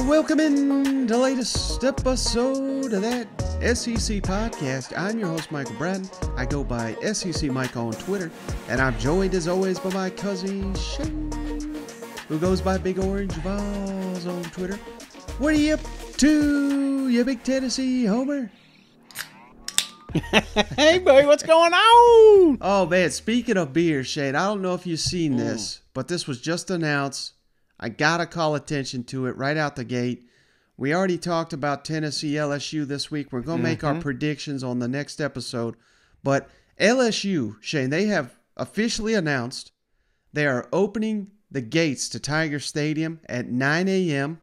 Welcome in to the latest episode of that SEC podcast. I'm your host, Michael Bratton. I go by SEC Mike on Twitter, and I'm joined as always by my cousin Shane, who goes by Big Orange Balls on Twitter. What are you up to, you big Tennessee homer? Hey, buddy, what's going on? Oh, man, speaking of beer, Shane, I don't know if you've seen this, but this was just announced. I got to call attention to it right out the gate. We already talked about Tennessee LSU this week. We're going to make our predictions on the next episode. But LSU, Shane, they have officially announced they are opening the gates to Tiger Stadium at 9 a.m.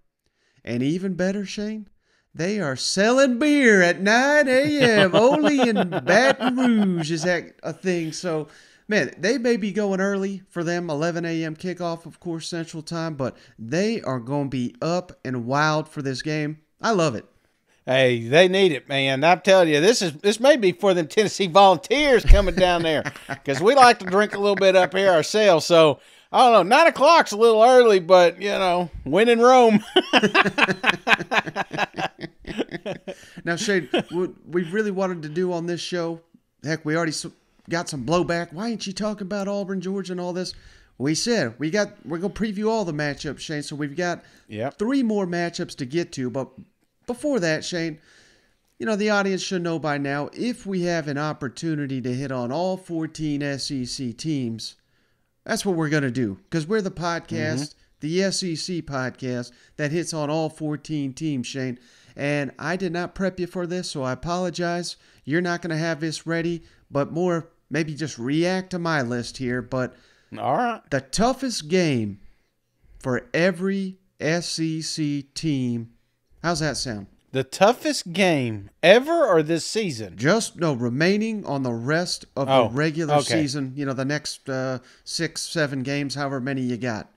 And even better, Shane, they are selling beer at 9 a.m. only in Baton Rouge. Is that a thing? So, man, they may be going early for them, 11 a.m. kickoff, of course, Central Time, but they are going to be up and wild for this game. I love it. Hey, they need it, man. I'm telling you, this may be for them Tennessee Volunteers coming down there because we like to drink a little bit up here ourselves. So, I don't know, 9 o'clock's a little early, but, you know, win in Rome. Now, Shane, what we really wanted to do on this show, heck, we already got some blowback. Why ain't you talking about Auburn, Georgia, and all this? We said we're going to preview all the matchups, Shane. So we've got 3 more matchups to get to. But before that, Shane, you know, the audience should know by now, if we have an opportunity to hit on all 14 SEC teams, that's what we're going to do. Because we're the podcast, the SEC podcast, that hits on all 14 teams, Shane. And I did not prep you for this, so I apologize. You're not going to have this ready, but more maybe just react to my list here. But all right, the toughest game for every SEC team, how's that sound? The toughest game ever or this season? Remaining on the rest of the regular season, you know, the next 6, 7 games, however many you got.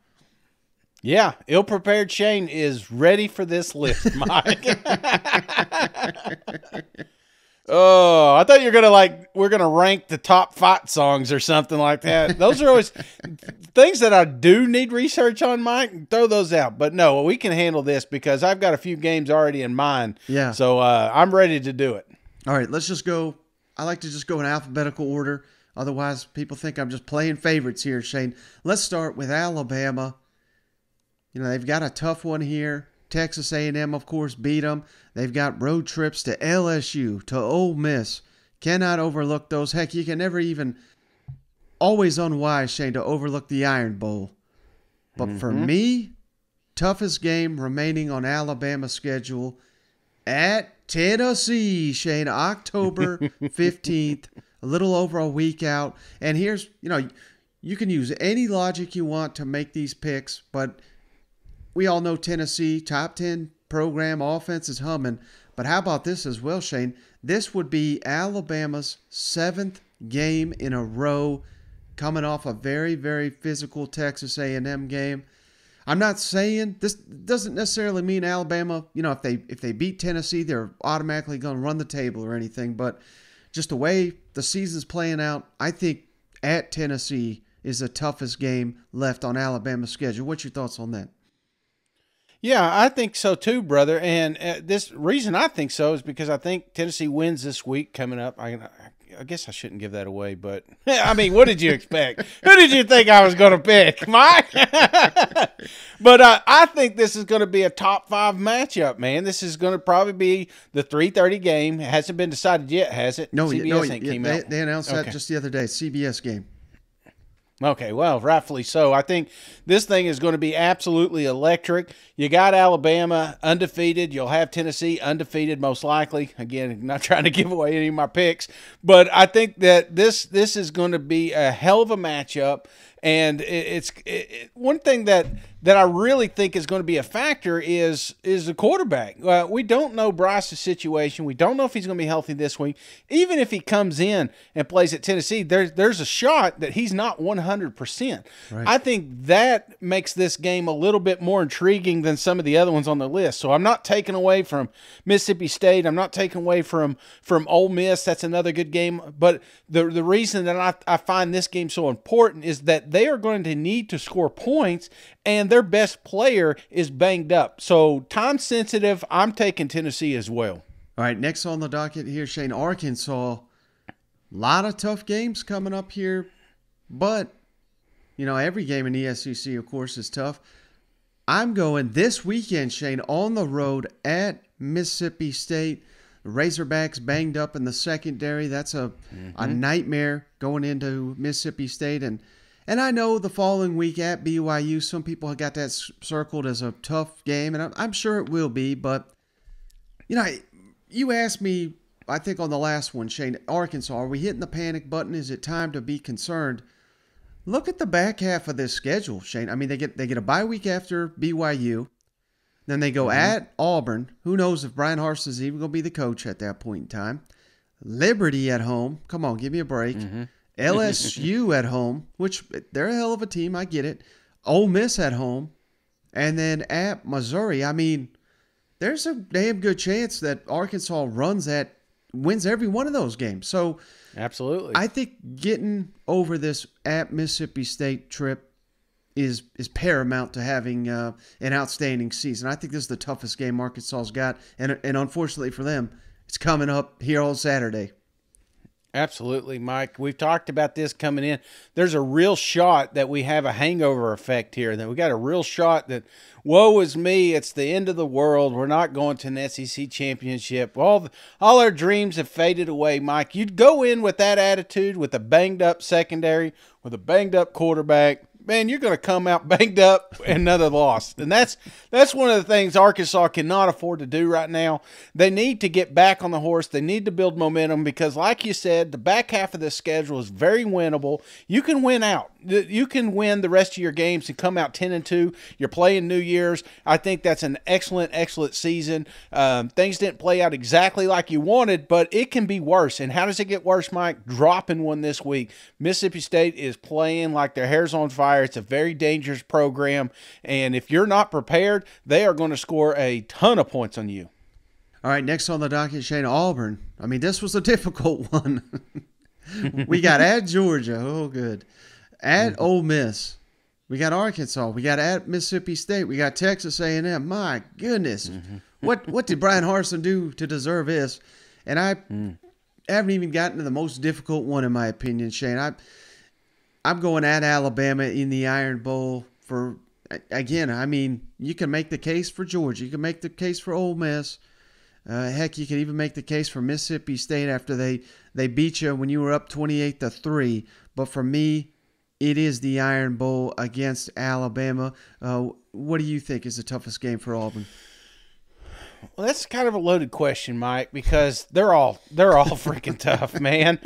Yeah, ill-prepared Shane is ready for this list, Mike. Oh, I thought you were we're gonna rank the top fight songs or something like that. Those are always things that I do need research on, Mike. Throw those out. But no, we can handle this because I've got a few games already in mind. Yeah. So I'm ready to do it. All right, let's just go. I like to just go in alphabetical order. Otherwise, people think I'm just playing favorites here, Shane. Let's start with Alabama. You know, they've got a tough one here. Texas A&M, of course, beat them. They've got road trips to LSU, to Ole Miss. Cannot overlook those. Heck, you can never even, always unwise, Shane, to overlook the Iron Bowl. But for me, toughest game remaining on Alabama's schedule at Tennessee, Shane, October 15th, a little over a week out. And here's, you know, you can use any logic you want to make these picks, but we all know Tennessee, top 10 program, offense is humming. But how about this as well, Shane? This would be Alabama's 7th game in a row, coming off a very, very physical Texas A&M game. I'm not saying this doesn't necessarily mean Alabama, you know, if they beat Tennessee, they're automatically going to run the table or anything. But just the way the season's playing out, I think at Tennessee is the toughest game left on Alabama's schedule. What's your thoughts on that? Yeah, I think so too, brother. And this reason I think so is because I think Tennessee wins this week coming up. I guess I shouldn't give that away, but I mean, what did you expect? Who did you think I was going to pick, Mike? But I think this is going to be a top 5 matchup, man. This is going to probably be the 3:30 game. It hasn't been decided yet, has it? No, CBS they announced that just the other day. CBS game. Okay, well, rightfully so. I think this thing is going to be absolutely electric. You got Alabama undefeated. You'll have Tennessee undefeated most likely. Again, not trying to give away any of my picks, but I think that this is going to be a hell of a matchup. And one thing that I really think is going to be a factor is the quarterback. We don't know Bryce's situation. We don't know if he's going to be healthy this week. Even if he comes in and plays at Tennessee, there's a shot that he's not 100%. Right. I think that makes this game a little bit more intriguing than some of the other ones on the list. So I'm not taking away from Mississippi State. I'm not taking away from Ole Miss. That's another good game. But the reason that I find this game so important is that they are going to need to score points, and their best player is banged up. So time sensitive, I'm taking Tennessee as well. All right, next on the docket here, Shane, Arkansas. A lot of tough games coming up here, but, every game in the SEC, of course, is tough. I'm going this weekend, Shane, on the road at Mississippi State. The Razorbacks banged up in the secondary. That's a nightmare going into Mississippi State. And I know the following week at BYU, some people have got that circled as a tough game, and I'm sure it will be. But, you asked me, I think on the last one, Shane, Arkansas, are we hitting the panic button? Is it time to be concerned? Look at the back half of this schedule, Shane. I mean, they get a bye week after BYU. Then they go at Auburn. Who knows if Brian Harsin is even going to be the coach at that point in time. Liberty at home. Come on, give me a break. LSU at home, which they're a hell of a team. I get it. Ole Miss at home. And then at Missouri. I mean, there's a damn good chance that Arkansas wins every one of those games. So absolutely, I think getting over this at Mississippi State trip is paramount to having an outstanding season. I think this is the toughest game Arkansas's got, and unfortunately for them, it's coming up here on Saturday. Absolutely, Mike. We've talked about this coming in. There's a real shot that we have a hangover effect here, that we got a real shot that, woe is me, it's the end of the world. We're not going to an SEC championship. All our dreams have faded away, Mike. You'd go in with that attitude, with a banged-up secondary, with a banged-up quarterback. Man, you're going to come out banged up and another loss. And that's one of the things Arkansas cannot afford to do right now. They need to get back on the horse. They need to build momentum because, like you said, the back half of this schedule is very winnable. You can win out. You can win the rest of your games and come out 10-2. You're playing New Year's. I think that's an excellent season. Things didn't play out exactly like you wanted, but it can be worse. And how does it get worse, Mike? Dropping one this week. Mississippi State is playing like their hair's on fire. It's a very dangerous program, and if you're not prepared, they are going to score a ton of points on you. All right, next on the docket, Shane, Auburn. I mean, this was a difficult one. We got at Georgia. Oh, good. At Ole Miss. We got Arkansas. We got at Mississippi State. We got Texas A&M. My goodness. What did Brian Harsin do to deserve this? And I haven't even gotten to the most difficult one, in my opinion, Shane. I'm going at Alabama in the Iron Bowl for, again, I mean, you can make the case for Georgia. You can make the case for Ole Miss. Heck, you can even make the case for Mississippi State after they beat you when you were up 28-3. But for me, it is the Iron Bowl against Alabama. What do you think is the toughest game for Auburn? Well, that's kind of a loaded question, Mike, because they're all freaking tough, man.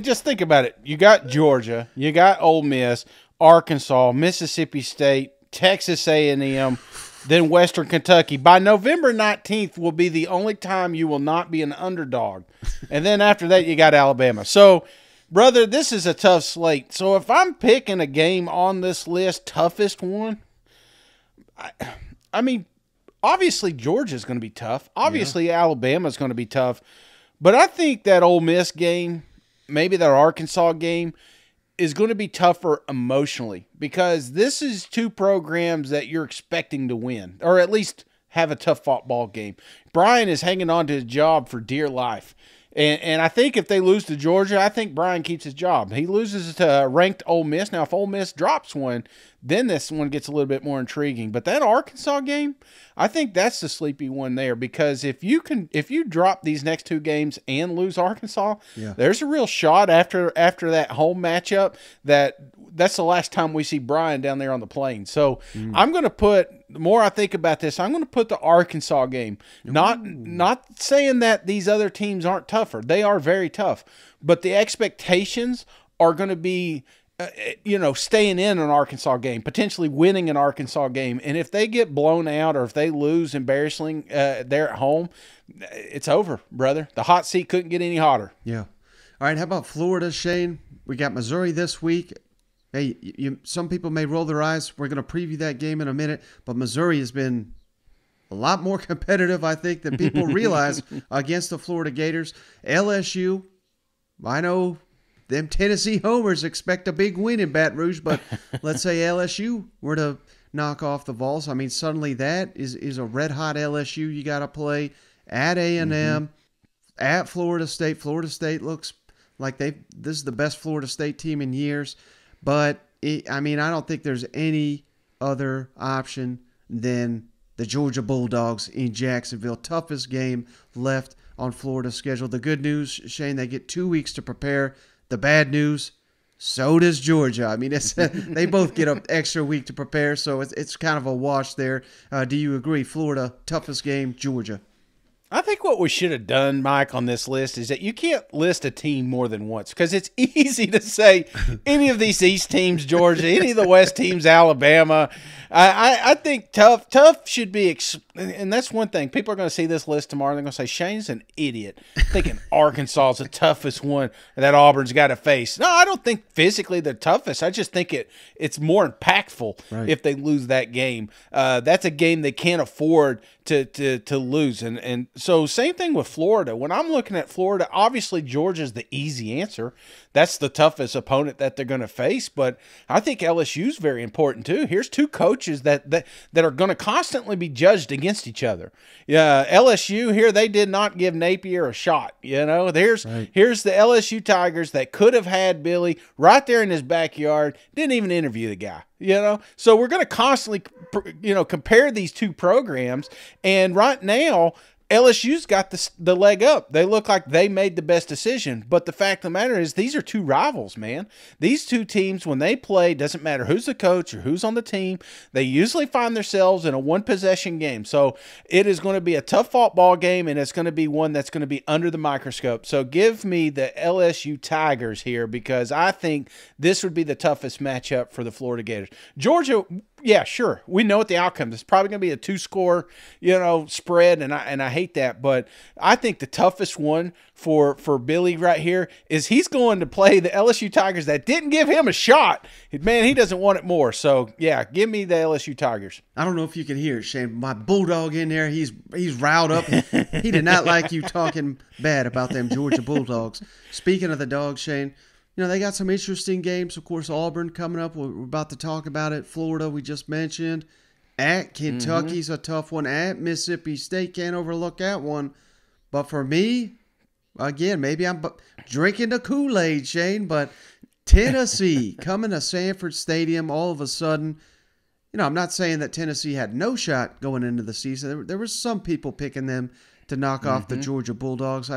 Just think about it. You got Georgia, you got Ole Miss, Arkansas, Mississippi State, Texas A&M, then Western Kentucky. By November 19th will be the only time you will not be an underdog. And then after that, you got Alabama. So, brother, this is a tough slate. So if I'm picking a game on this list, toughest one, obviously, Georgia's going to be tough. Obviously, Alabama's going to be tough. But I think that Ole Miss game, maybe that Arkansas game, is going to be tougher emotionally because this is two programs that you're expecting to win or at least have a tough football game. Brian is hanging on to his job for dear life. And I think if they lose to Georgia, I think Brian keeps his job. He loses to ranked Ole Miss. Now, if Ole Miss drops one, then this one gets a little bit more intriguing. But that Arkansas game, I think that's the sleepy one there because if you drop these next two games and lose Arkansas, there's a real shot after that home matchup that's the last time we see Brian down there on the plane. So I'm going to put, the more I think about this, I'm going to put the Arkansas game. Not saying that these other teams aren't tougher. They are very tough. But the expectations are going to be staying in an Arkansas game, potentially winning an Arkansas game. And if they get blown out or if they lose embarrassingly there at home, it's over, brother. The hot seat couldn't get any hotter. Yeah. All right, how about Florida, Shane? We got Missouri this week. Hey, some people may roll their eyes. We're going to preview that game in a minute, but Missouri has been a lot more competitive, I think, than people realize against the Florida Gators. LSU, I know them Tennessee homers expect a big win in Baton Rouge, but let's say LSU were to knock off the Vols. I mean, suddenly that is a red-hot LSU you got to play at A&M, at Florida State. Florida State looks like this is the best Florida State team in years. But, I don't think there's any other option than the Georgia Bulldogs in Jacksonville. Toughest game left on Florida's schedule. The good news, Shane, they get 2 weeks to prepare. The bad news, so does Georgia. I mean, they both get an extra week to prepare, so it's kind of a wash there. Do you agree? Florida, toughest game, Georgia. I think what we should have done, Mike, on this list is that you can't list a team more than once because it's easy to say any of these East teams, Georgia, any of the West teams, Alabama. I think tough should be, and that's one thing. People are going to see this list tomorrow. They're going to say, Shane's an idiot thinking Arkansas is the toughest one that Auburn's got to face. No, I don't think physically the toughest. I just think it's more impactful if they lose that game. That's a game they can't afford to lose. And so same thing with Florida. When I'm looking at Florida, obviously Georgia's the easy answer. That's the toughest opponent that they're going to face. But I think LSU's very important too. Here's two coaches that are going to constantly be judged against each other. LSU here, they did not give Napier a shot. Here's the LSU Tigers that could have had Billy right there in his backyard. Didn't even interview the guy. So we're going to constantly, compare these two programs. And right now, LSU's got the leg up. They look like they made the best decision. But the fact of the matter is these are two rivals, man. These two teams, when they play, doesn't matter who's the coach or who's on the team, they usually find themselves in a one-possession game. So it is going to be a tough-fought ball game, and it's going to be one that's going to be under the microscope. So give me the LSU Tigers here because I think this would be the toughest matchup for the Florida Gators. Georgia, yeah, sure. We know what the outcome is. It's probably going to be a 2-score, spread, and I hate that. But I think the toughest one for Billy right here is he's going to play the LSU Tigers that didn't give him a shot. Man, he doesn't want it more. So, yeah, give me the LSU Tigers. I don't know if you can hear it, Shane. My bulldog in there, he's riled up. He did not like you talking bad about them Georgia Bulldogs. Speaking of the dogs, Shane, they got some interesting games. Of course, Auburn coming up. We're about to talk about it. Florida, we just mentioned. At Kentucky's a tough one. At Mississippi State, can't overlook that one. But for me, again, maybe I'm drinking the Kool-Aid, Shane, but Tennessee coming to Sanford Stadium all of a sudden. I'm not saying that Tennessee had no shot going into the season. There was some people picking them to knock off the Georgia Bulldogs.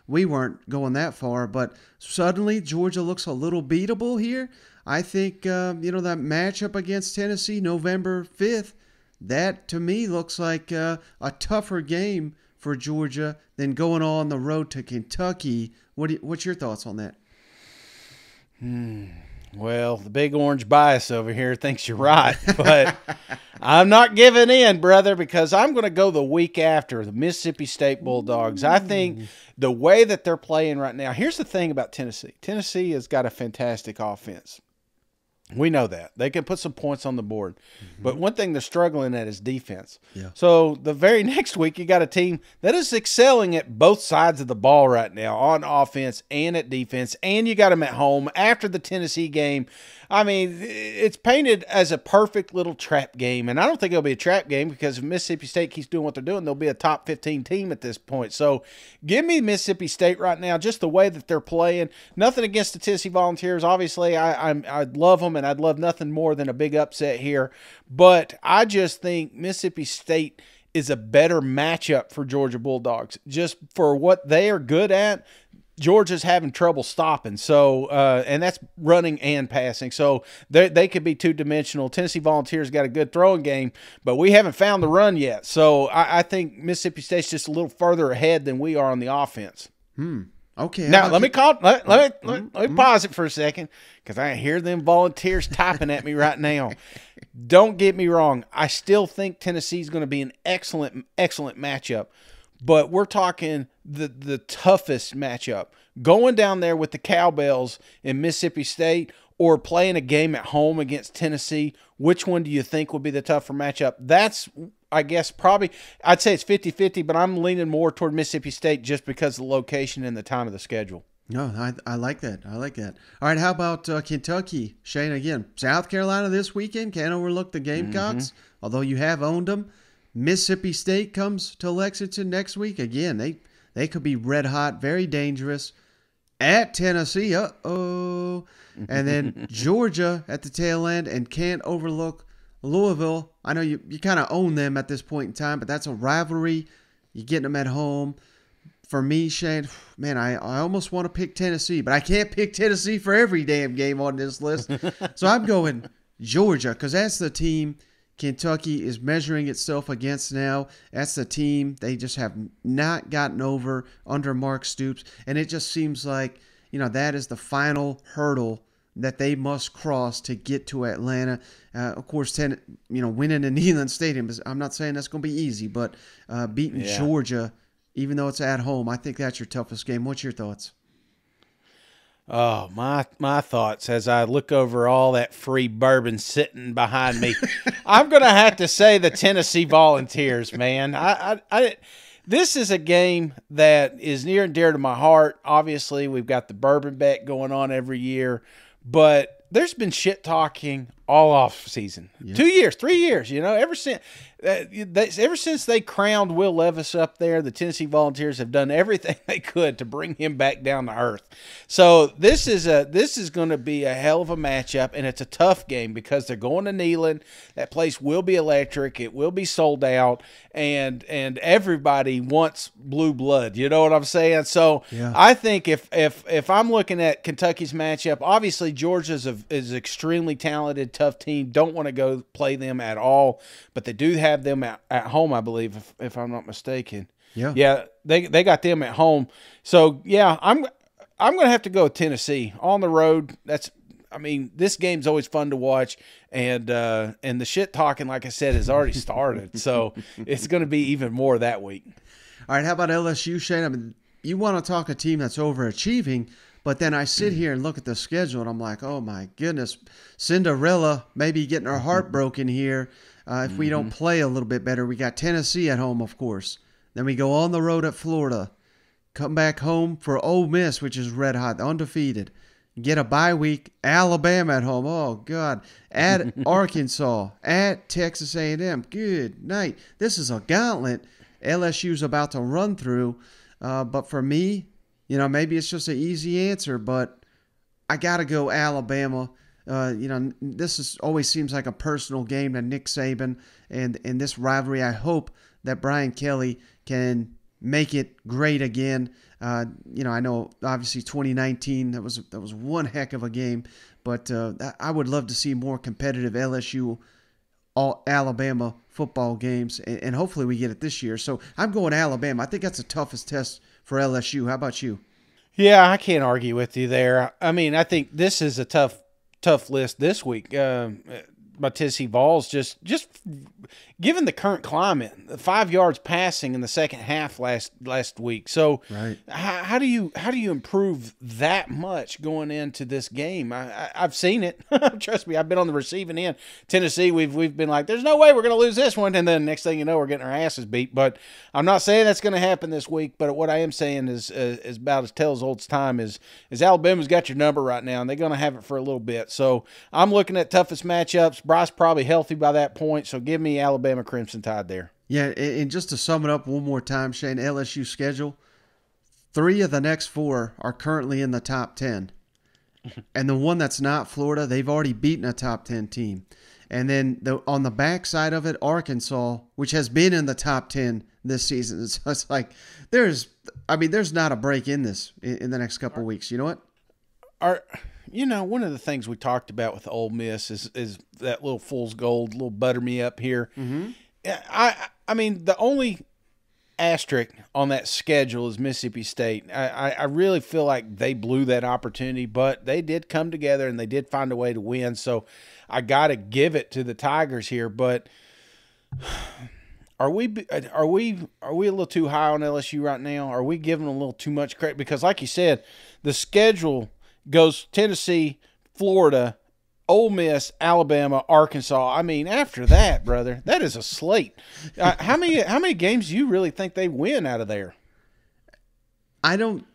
We weren't going that far, but suddenly Georgia looks a little beatable here. I think, that matchup against Tennessee November 5th, that to me looks like a tougher game for Georgia than going on the road to Kentucky. What's your thoughts on that? Well, the big orange bias over here thinks you're right, but I'm not giving in, brother, because I'm going to go the week after, the Mississippi State Bulldogs. I think the way that they're playing right now, here's the thing about Tennessee. Tennessee has got a fantastic offense. We know that. They can put some points on the board. But one thing they're struggling at is defense. Yeah. So the very next week, you got a team that is excelling at both sides of the ball right now, on offense and at defense, and you got them at home after the Tennessee game. I mean, it's painted as a perfect little trap game, and I don't think it'll be a trap game because if Mississippi State keeps doing what they're doing, they'll be a top 15 team at this point. So give me Mississippi State right now, just the way that they're playing. Nothing against the Tennessee Volunteers. Obviously, I love them, and I'd love nothing more than a big upset here. But I just think Mississippi State is a better matchup for Georgia Bulldogs. Just for what they are good at, Georgia's having trouble stopping. So, and that's running and passing. So they could be two-dimensional. Tennessee Volunteers got a good throwing game, but we haven't found the run yet. So I think Mississippi State's just a little further ahead than we are on the offense. Okay. Now let me pause it for a second because I hear them volunteers typing at me right now. Don't get me wrong. I still think Tennessee's going to be an excellent matchup, but we're talking the toughest matchup. Going down there with the Cowbells in Mississippi State or playing a game at home against Tennessee, which one do you think would be the tougher matchup? That's, I guess, probably, I'd say it's 50-50, but I'm leaning more toward Mississippi State just because of the location and the time of the schedule. No, I like that. I like that. All right, how about Kentucky? Shane, again, South Carolina this weekend. Can't overlook the Gamecocks, although you have owned them. Mississippi State comes to Lexington next week. Again, they could be red hot, very dangerous. At Tennessee, and then Georgia at the tail end, and can't overlook Louisville. I know you kind of own them at this point in time, but that's a rivalry. You're getting them at home. For me, Shane, man, I almost want to pick Tennessee, but I can't pick Tennessee for every damn game on this list. So I'm going Georgia because that's the team Kentucky is measuring itself against now. That's the team they just have not gotten over under Mark Stoops. And it just seems like, that is the final hurdle that they must cross to get to Atlanta. Of course, winning in Neyland Stadium, I'm not saying that's going to be easy, but beating Georgia, even though it's at home, I think that's your toughest game. What's your thoughts? Oh, my thoughts as I look over all that free bourbon sitting behind me. I'm going to have to say the Tennessee Volunteers, man. This is a game that is near and dear to my heart. Obviously, we've got the bourbon bet going on every year, but there's been shit talking all off season. Yeah. 2 years, 3 years, ever since they crowned Will Levis up there, the Tennessee Volunteers have done everything they could to bring him back down to earth. So this is going to be a hell of a matchup, and it's a tough game because they're going to Neyland. That place will be electric. It will be sold out, and everybody wants blue blood. You know what I'm saying? So yeah. I think if I'm looking at Kentucky's matchup, obviously Georgia's is extremely talented, tough team. Don't want to go play them at all, but they do have them at home, I believe, if I'm not mistaken. Yeah, they got them at home. So yeah, I'm going to have to go with Tennessee on the road. This game's always fun to watch, and the shit talking, like I said, has already started. So it's going to be even more that week. All right, how about LSU, Shane? You want to talk a team that's overachieving, but then I sit here and look at the schedule, and I'm like, oh my goodness, Cinderella maybe getting her heart broken here. If we don't play a little bit better. We got Tennessee at home, of course. Then we go on the road at Florida. Come back home for Ole Miss, which is red hot, undefeated. Get a bye week. Alabama at home. Oh, God. At Arkansas. At Texas A&M. Good night. This is a gauntlet LSU's about to run through. But for me, maybe it's just an easy answer, but I got to go Alabama. This always seems like a personal game to Nick Saban, and in this rivalry, I hope that Brian Kelly can make it great again. I know obviously 2019 that was one heck of a game, but I would love to see more competitive LSU Alabama football games, and hopefully we get it this year. So I'm going Alabama. I think that's the toughest test for LSU. How about you? Yeah, I can't argue with you there. I think this is a tough list this week. My Tennessee Vols just given the current climate, 5 yards passing in the second half last week. So right. How do you improve that much going into this game? I've seen it. Trust me, I've been on the receiving end. Tennessee, we've been like, there's no way we're going to lose this one, and then next thing you know, we're getting our asses beat. But I'm not saying that's going to happen this week. But what I am saying is about as tell as old as time is Alabama's got your number right now, and they're going to have it for a little bit. So I'm looking at toughest matchups. Bryce probably healthy by that point, so give me Alabama Crimson Tide there. Yeah, and just to sum it up one more time, Shane, LSU schedule, 3 of the next 4 are currently in the top 10. And the one that's not, Florida, they've already beaten a top 10 team. And then on the back side of it, Arkansas, which has been in the top 10 this season. So it's like there's not a break in this in the next couple of weeks. You know what? One of the things we talked about with Ole Miss is that little fool's gold, little butter me up here. Mm-hmm. The only asterisk on that schedule is Mississippi State. I really feel like they blew that opportunity, but they did come together and they did find a way to win. So I got to give it to the Tigers here. But are we a little too high on LSU right now? Are we giving them a little too much credit? Because like you said, the schedule goes Tennessee, Florida, Ole Miss, Alabama, Arkansas. I mean, after that, brother, that is a slate. How many games do you really think they win out of there? I don't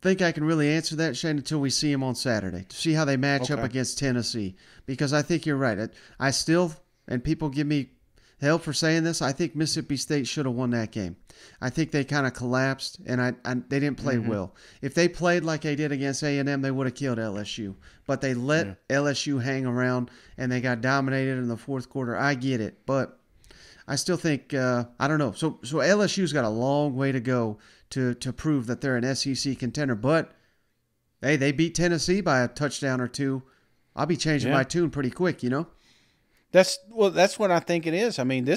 think I can really answer that, Shane, until we see them on Saturday to see how they match up against Tennessee. Because I think you're right. I still, and people give me hell for saying this, I think Mississippi State should have won that game. I think they kind of collapsed, and they didn't play well. If they played like they did against A&M, they would have killed LSU. But they let LSU hang around, and they got dominated in the fourth quarter. I get it, but I still think I don't know. So LSU's got a long way to go to prove that they're an SEC contender. But hey, they beat Tennessee by a touchdown or two. I'll be changing my tune pretty quick, you know. That's what I think it is. I mean,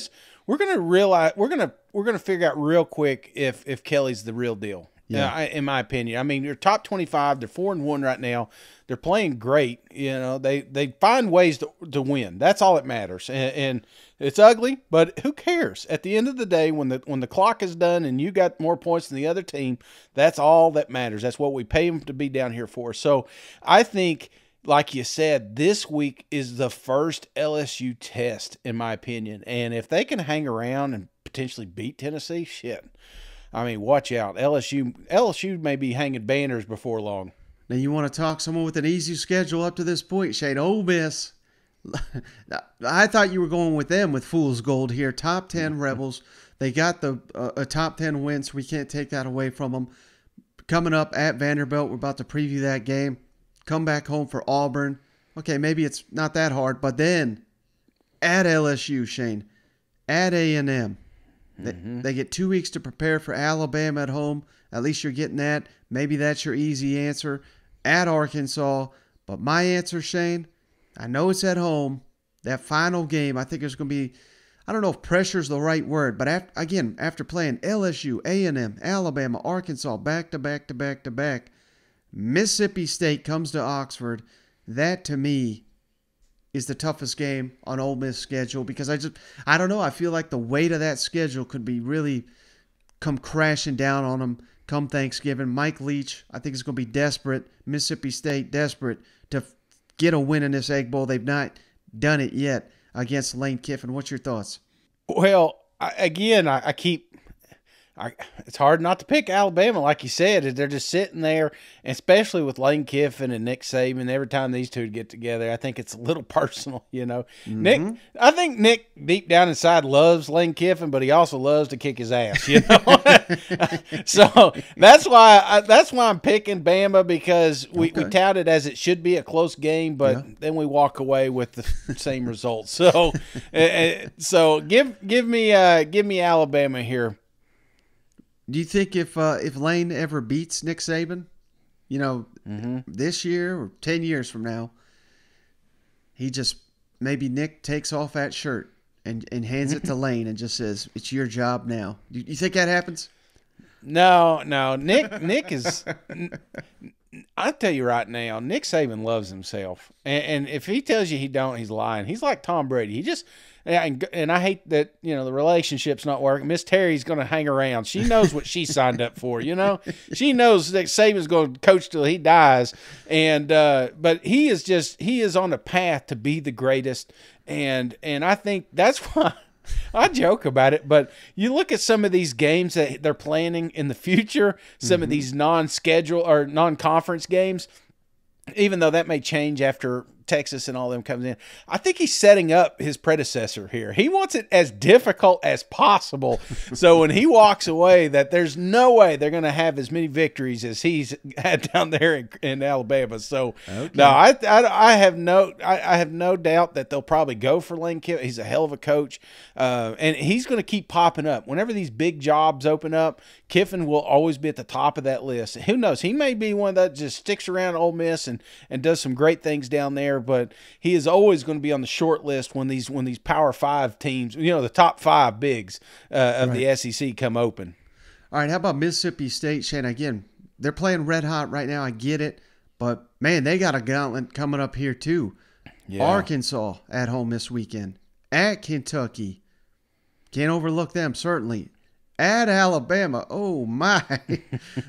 we're gonna figure out real quick if Kelly's the real deal. Yeah, in my opinion. I mean, they're top 25. They're 4-1 right now. They're playing great. You know, they find ways to win. That's all that matters. And it's ugly, but who cares? At the end of the day, when the clock is done and you got more points than the other team, that's all that matters. That's what we pay them to be down here for. So I think, like you said, this week is the first LSU test, in my opinion. And if they can hang around and potentially beat Tennessee, shit. I mean, watch out. LSU may be hanging banners before long. Now, you want to talk someone with an easy schedule up to this point, Shane. Ole Miss. I thought you were going with them with fool's gold here. Top 10 Rebels. They got a top 10 win, so we can't take that away from them. Coming up at Vanderbilt, we're about to preview that game. Come back home for Auburn. Okay, maybe it's not that hard, but then at LSU, Shane, at A&M, they get 2 weeks to prepare for Alabama at home. At least you're getting that. Maybe that's your easy answer. At Arkansas. But my answer, Shane, I know it's at home. That final game, I think there's going to be, I don't know if pressure is the right word, but after playing LSU, A&M, Alabama, Arkansas, back to back, Mississippi State comes to Oxford. That, to me, is the toughest game on Ole Miss schedule because I don't know. I feel like the weight of that schedule could be really come crashing down on them come Thanksgiving. Mike Leach, I think, is going to be desperate. Mississippi State, desperate to get a win in this Egg Bowl. They've not done it yet against Lane Kiffin. What's your thoughts? Well, it's hard not to pick Alabama, like you said. They're just sitting there, especially with Lane Kiffin and Nick Saban. Every time these two get together, I think it's a little personal, you know. I think Nick deep down inside loves Lane Kiffin, but he also loves to kick his ass, you know. So that's why I'm picking Bama because we tout it as it should be a close game, but then we walk away with the same result. So give me Alabama here. Do you think if Lane ever beats Nick Saban, you know, this year or 10 years from now, maybe Nick takes off that shirt and hands it to Lane and just says, "It's your job now." Do you think that happens? No. Nick is. I'll tell you right now, Nick Saban loves himself, and if he tells you he don't, he's lying. He's like Tom Brady. He just. And I hate that, you know, the relationship's not working. Miss Terry's going to hang around. She knows what she signed up for, you know. She knows that Saban's going to coach till he dies. And but he is on a path to be the greatest. And I think that's why I joke about it. But you look at some of these games that they're planning in the future, some of these non-schedule or non-conference games, even though that may change after Texas and all them comes in. I think he's setting up his predecessor here. He wants it as difficult as possible. So when he walks away, that there's no way they're going to have as many victories as he's had down there in Alabama. So no, I have no doubt that they'll probably go for Lane Kiffin. He's a hell of a coach, and he's going to keep popping up whenever these big jobs open up. Kiffin will always be at the top of that list. Who knows? He may be one that just sticks around Ole Miss and does some great things down there. But he is always going to be on the short list when these Power 5 teams, you know, the top 5 bigs of the SEC come open. All right, how about Mississippi State, Shane? Again, they're playing red hot right now. I get it. But, man, they got a gauntlet coming up here, too. Yeah. Arkansas at home this weekend. At Kentucky. Can't overlook them, certainly. At Alabama. Oh, my.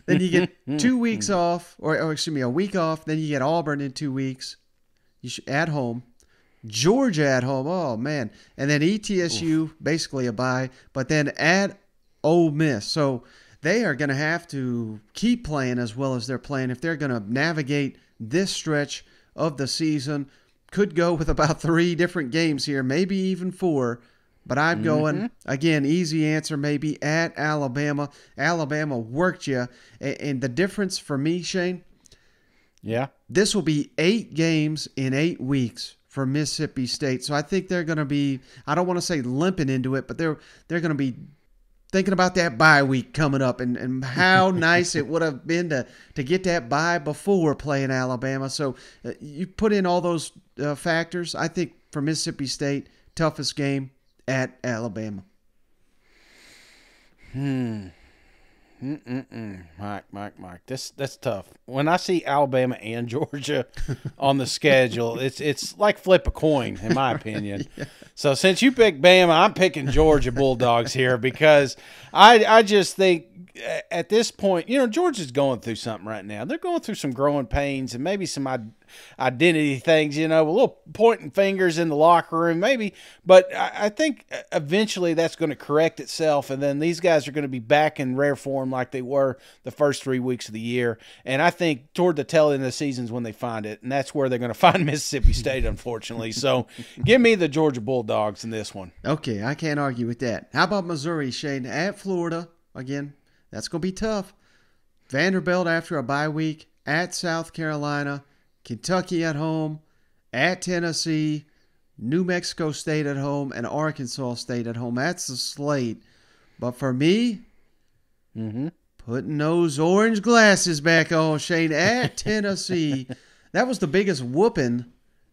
Then you get 2 weeks off, or excuse me, a week off. Then you get Auburn in 2 weeks. At home. Georgia at home. Oh, man. And then ETSU, basically a bye. But then at Ole Miss. So they are going to have to keep playing as well as they're playing if they're going to navigate this stretch of the season. Could go with about 3 different games here, maybe even 4. But I'm going, again, easy answer, maybe at Alabama. Alabama worked you. And the difference for me, Shane, this will be 8 games in 8 weeks for Mississippi State. So I think they're going to be, I don't want to say limping into it, but they're going to be thinking about that bye week coming up and how nice it would have been to get that bye before playing Alabama. So you put in all those factors. I think for Mississippi State, toughest game at Alabama. Mike. That's tough. When I see Alabama and Georgia on the schedule, it's like flip a coin, in my opinion. Yeah. So since you picked Bama, I'm picking Georgia Bulldogs here because I just think at this point, Georgia's going through something right now. They're going through some growing pains and maybe some identity things, a little pointing fingers in the locker room maybe. But I think eventually that's going to correct itself, and then these guys are going to be back in rare form like they were the first 3 weeks of the year. And I think toward the tail end of the season is when they find it, and that's where they're going to find Mississippi State, unfortunately. So give me the Georgia Bulldogs in this one. Okay, I can't argue with that. How about Missouri, Shane? At Florida, again, that's going to be tough. Vanderbilt after a bye week, at South Carolina, Kentucky at home, at Tennessee, New Mexico State at home, and Arkansas State at home. That's the slate. But for me, putting those orange glasses back on, Shane, at Tennessee. That was the biggest whooping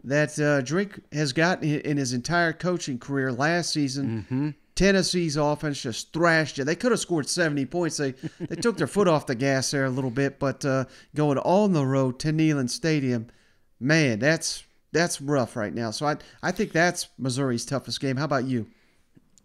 that Drake has gotten in his entire coaching career last season. Tennessee's offense just thrashed you. They could have scored 70 points. They took their foot off the gas there a little bit, but going on the road to Neyland Stadium, man, that's rough right now. So I think that's Missouri's toughest game. How about you?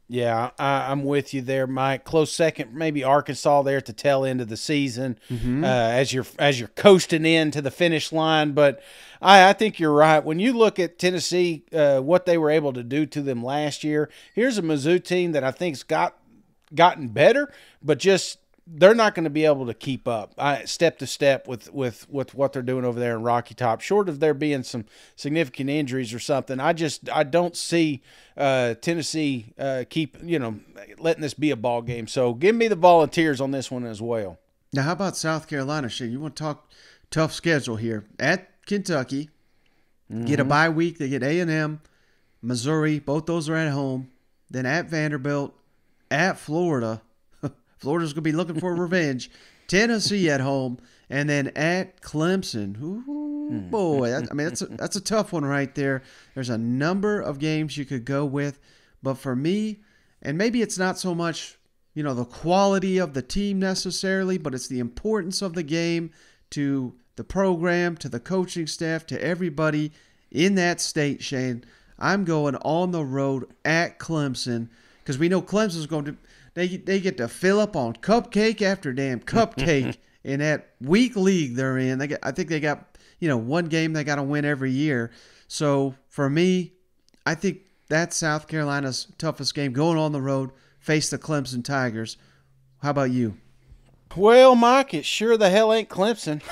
Yeah, I'm with you there, Mike. Close second, maybe Arkansas there at the tail end of the season, as you're coasting into the finish line. But I think you're right. When you look at Tennessee, what they were able to do to them last year, here's a Mizzou team that I think's gotten better, but just they're not going to be able to keep up step to step with what they're doing over there in Rocky Top. Short of there being some significant injuries or something, I don't see Tennessee letting this be a ball game. So give me the Volunteers on this one as well. Now, how about South Carolina? Shane, you want to talk tough schedule here at Kentucky? Get a bye week. They get A&M, Missouri. Both those are at home. Then at Vanderbilt, at Florida. Florida's going to be looking for revenge. Tennessee at home, and then at Clemson. Ooh, boy, that's a tough one right there. There's a number of games you could go with, but for me, and maybe it's not so much the quality of the team necessarily, but it's the importance of the game to the program, to the coaching staff, to everybody in that state. Shane, I'm going on the road at Clemson because we know Clemson's going to. They get to fill up on cupcake after damn cupcake in that weak league they're in. I think they got one game they got to win every year. So for me, I think that's South Carolina's toughest game. Going on the road, face the Clemson Tigers. How about you? Well, Mike, it sure the hell ain't Clemson.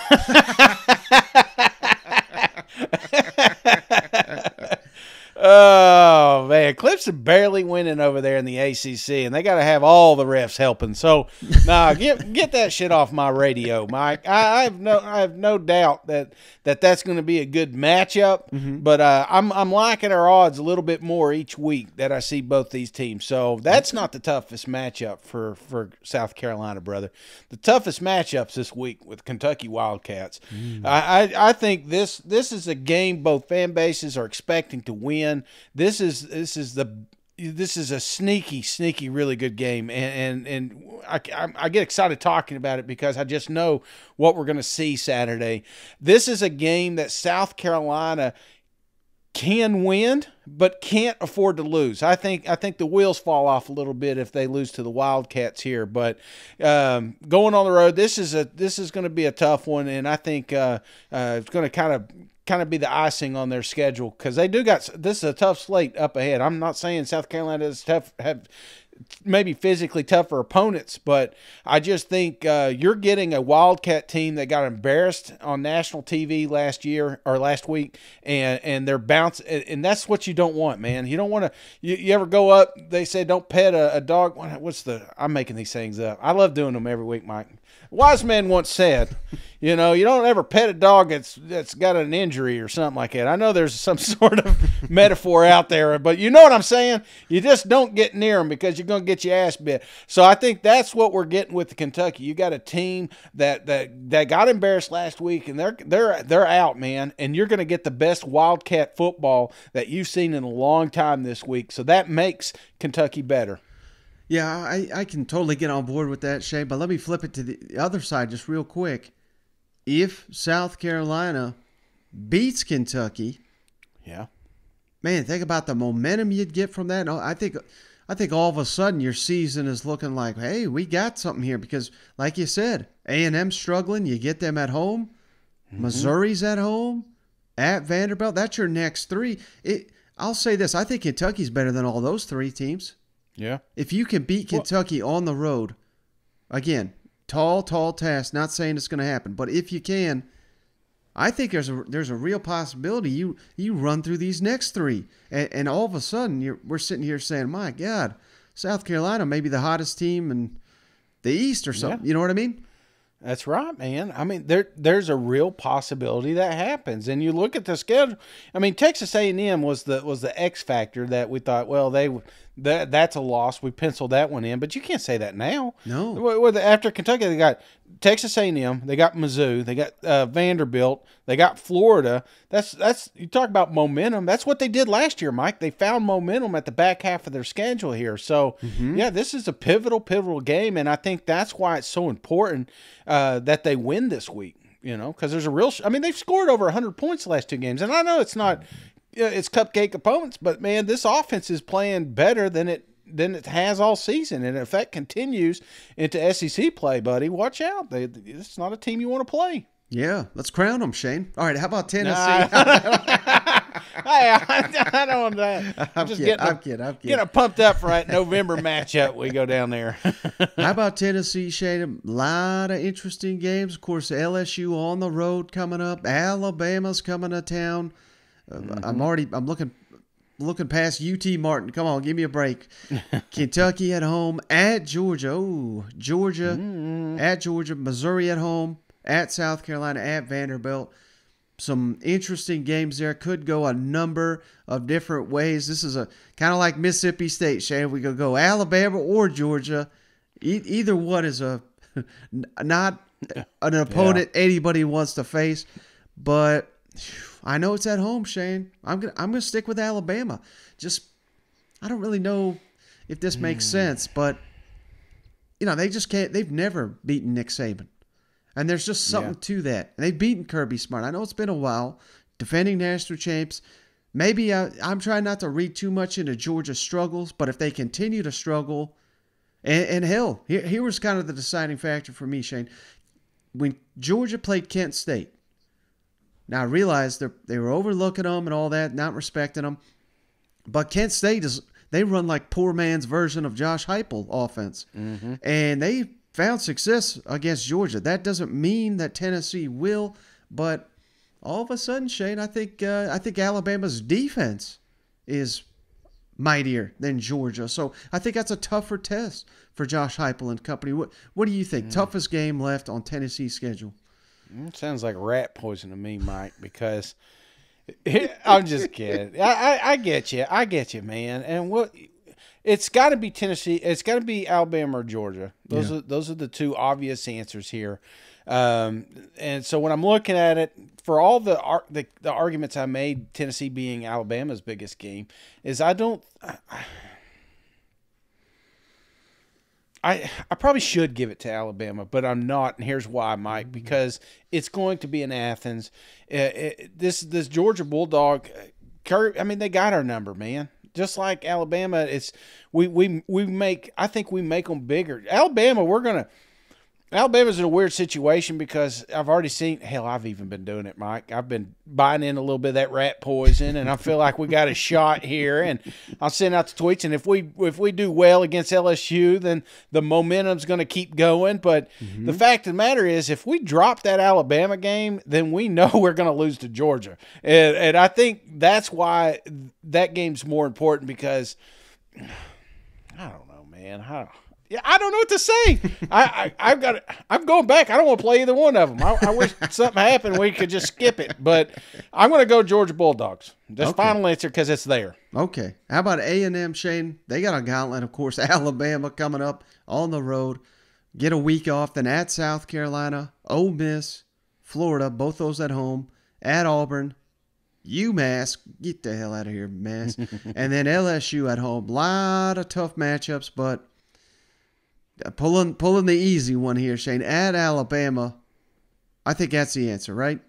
Oh, man. Clemson barely winning over there in the ACC, and they got to have all the refs helping. So, get that shit off my radio, Mike. I have no doubt that's going to be a good matchup, but I'm liking our odds a little bit more each week that I see both these teams. So, that's not the toughest matchup for South Carolina, brother. The toughest matchups this week with Kentucky Wildcats. I think this is a game both fan bases are expecting to win. This is the this is a sneaky, really good game, and I get excited talking about it because I just know what we're going to see Saturday. This is a game that South Carolina can win, but can't afford to lose. I think the wheels fall off a little bit if they lose to the Wildcats here. But going on the road, this is going to be a tough one, and I think it's going to kind of be the icing on their schedule because they do got this is a tough slate up ahead. I'm not saying South Carolina is tough, have maybe physically tougher opponents, but I just think you're getting a Wildcat team that got embarrassed on national TV last week, and they're bouncing, and that's what you don't want, man. You don't want to. You ever go up? They say don't pet a dog. I'm making these things up. I love doing them every week, Mike. Wise man once said, you don't ever pet a dog that's got an injury or something like that. I know there's some sort of metaphor out there, but you know what I'm saying? You just don't get near them because you're going to get your ass bit. So I think that's what we're getting with the Kentucky. You got a team that got embarrassed last week, and they're out, man. And you're going to get the best Wildcat football that you've seen in a long time this week. So that makes Kentucky better. Yeah, I can totally get on board with that, Shay, but let me flip it to the other side just real quick. If South Carolina beats Kentucky, yeah, man, think about the momentum you'd get from that. I think all of a sudden your season is looking like, hey, we got something here because, like you said, A&M's struggling. You get them at home. Mm-hmm. Missouri's at home. At Vanderbilt. That's your next three. I'll say this. I think Kentucky's better than all those three teams. Yeah. If you can beat Kentucky on the road, again, tall task, not saying it's going to happen, but if you can, I think there's a real possibility you run through these next three, and all of a sudden we're sitting here saying, my God, South Carolina may be the hottest team in the East or something. Yeah. You know what I mean? That's right, man. I mean, there's a real possibility that happens. And you look at the schedule. I mean, Texas A&M was the X factor that we thought, well, that's a loss. We penciled that one in, but you can't say that now. No. After Kentucky, they got Texas A&M, they got Mizzou, they got Vanderbilt, they got Florida. That's you talk about momentum. That's what they did last year, Mike. They found momentum at the back half of their schedule here. So yeah, this is a pivotal game, and I think that's why it's so important that they win this week. Because there's a real. I mean, they've scored over 100 points the last two games, and I know it's not. It's cupcake opponents, but man, this offense is playing better than it has all season, and if that continues into SEC play, buddy, watch out. It's not a team you want to play. Yeah, let's crown them, Shane. All right, how about Tennessee? Hey, I don't want that. I'm getting pumped up for that November matchup. We go down there. How about Tennessee, Shane? A lot of interesting games. Of course, LSU on the road coming up. Alabama's coming to town. I'm looking past UT Martin. Come on, give me a break. Kentucky at home, at Georgia. Oh, Georgia at Georgia. Missouri at home, at South Carolina, at Vanderbilt. Some interesting games there. Could go a number of different ways. This is a kind of like Mississippi State, Shane. We could go Alabama or Georgia. Either one is not an opponent anybody wants to face, but I know it's at home, Shane. I'm gonna stick with Alabama. I don't really know if this makes sense, but they just can't. They've never beaten Nick Saban, and there's just something to that. And they've beaten Kirby Smart. I know it's been a while, defending national champs. Maybe I'm trying not to read too much into Georgia's struggles, but if they continue to struggle, and hell, here was kind of the deciding factor for me, Shane. When Georgia played Kent State. Now, I realize they were overlooking them and all that, not respecting them. But Kent State, they run like poor man's version of Josh Heupel offense. Mm-hmm. And they found success against Georgia. That doesn't mean that Tennessee will, but all of a sudden, Shane, I think Alabama's defense is mightier than Georgia. So I think that's a tougher test for Josh Heupel and company. What do you think? Toughest game left on Tennessee's schedule? It sounds like rat poison to me, Mike, because I'm just kidding. I get you, man. And it's got to be Tennessee. It's got to be Alabama or Georgia. Those are the two obvious answers here. And so when I'm looking at it, for all the arguments I made, Tennessee being Alabama's biggest game, is I don't I probably should give it to Alabama, but I'm not, and here's why, Mike. Because it's going to be in Athens. This Georgia Bulldog, I mean, they got our number, man. Just like Alabama, it's we make. I think we make them bigger. Alabama's in a weird situation because I've already seen, hell, I've even been doing it, Mike. I've been buying in a little bit of that rat poison, and I feel like we got a shot here. And I'll send out the tweets, and if we do well against LSU, then the momentum's going to keep going. But the fact of the matter is, if we drop that Alabama game, then we know we're going to lose to Georgia. And I think that's why that game's more important because I don't know, man. I don't know what to say. I'm going back. I don't want to play either one of them. I wish something happened we could just skip it. But I'm going to go Georgia Bulldogs. Just final answer because it's there. Okay. How about A&M, Shane? They got a gauntlet, of course. Alabama coming up on the road. Get a week off. Then at South Carolina, Ole Miss, Florida, both those at home. At Auburn, UMass. Get the hell out of here, Mass. And then LSU at home. Lot of tough matchups, but pulling the easy one here, Shane. At Alabama, I think that's the answer, right?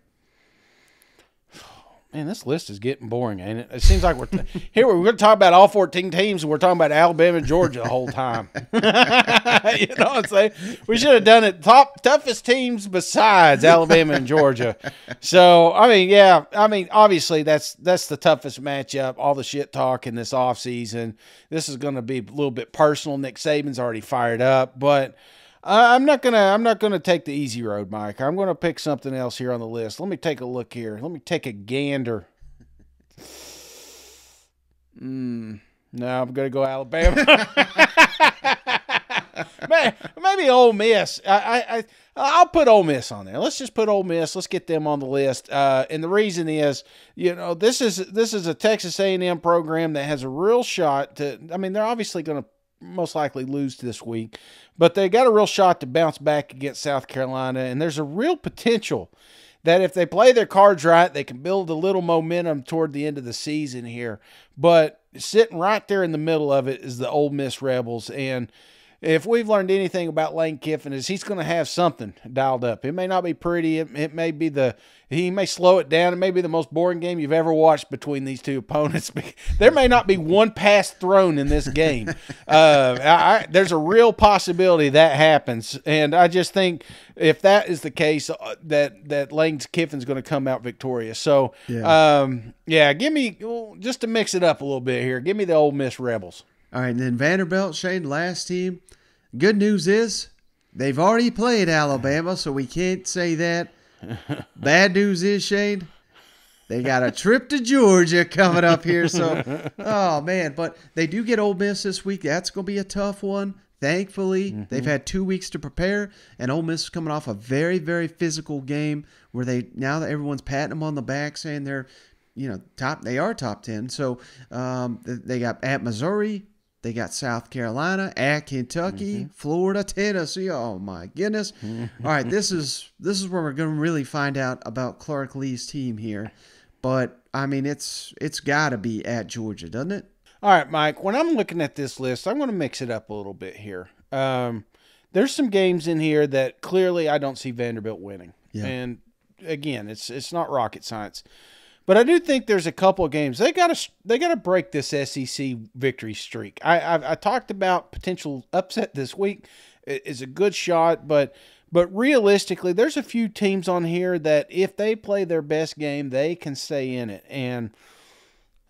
Man, this list is getting boring, ain't it? It seems like we're going to talk about all 14 teams, and we're talking about Alabama and Georgia the whole time. You know what I'm saying? We should have done it toughest teams besides Alabama and Georgia. So, obviously that's the toughest matchup. All the shit talk in this offseason. This is going to be a little bit personal. Nick Saban's already fired up, but I'm not gonna take the easy road, Mike. I'm gonna pick something else here on the list. Let me take a look here. Let me take a gander. No, I'm gonna go Alabama. Maybe Ole Miss. I'll put Ole Miss on there. Let's just put Ole Miss. Let's get them on the list. And the reason is, this is a Texas A&M program that has a real shot to. I mean, they're obviously going to most likely lose this week, but they got a real shot to bounce back against South Carolina, and there's a real potential that if they play their cards right, they can build a little momentum toward the end of the season here. But sitting right there in the middle of it is the Ole Miss Rebels, and if we've learned anything about Lane Kiffin is he's going to have something dialed up. It may not be pretty. It may be he may slow it down. It may be the most boring game you've ever watched between these two opponents. There may not be one pass thrown in this game. There's a real possibility that happens. And I just think if that is the case, that Lane Kiffin's going to come out victorious. So, give me, just to mix it up a little bit here, give me the Ole Miss Rebels. All right, and then Vanderbilt, Shane, last team. Good news is they've already played Alabama, so we can't say that. Bad news is, Shane, they got a trip to Georgia coming up here. So, oh, man. But they do get Ole Miss this week. That's going to be a tough one. Thankfully, they've had 2 weeks to prepare, and Ole Miss is coming off a very, very physical game where now that everyone's patting them on the back saying they're, top. They are top 10. So they got at Missouri. They got South Carolina, at Kentucky, Florida, Tennessee. Oh my goodness! All right, this is where we're going to really find out about Clark Lee's team here. But I mean, it's got to be at Georgia, doesn't it? All right, Mike. When I'm looking at this list, I'm going to mix it up a little bit here. There's some games in here that clearly I don't see Vanderbilt winning, and again, it's not rocket science. But I do think there's a couple of games they got to break this SEC victory streak. I talked about potential upset this week. It's a good shot, but realistically, there's a few teams on here that if they play their best game, they can stay in it. And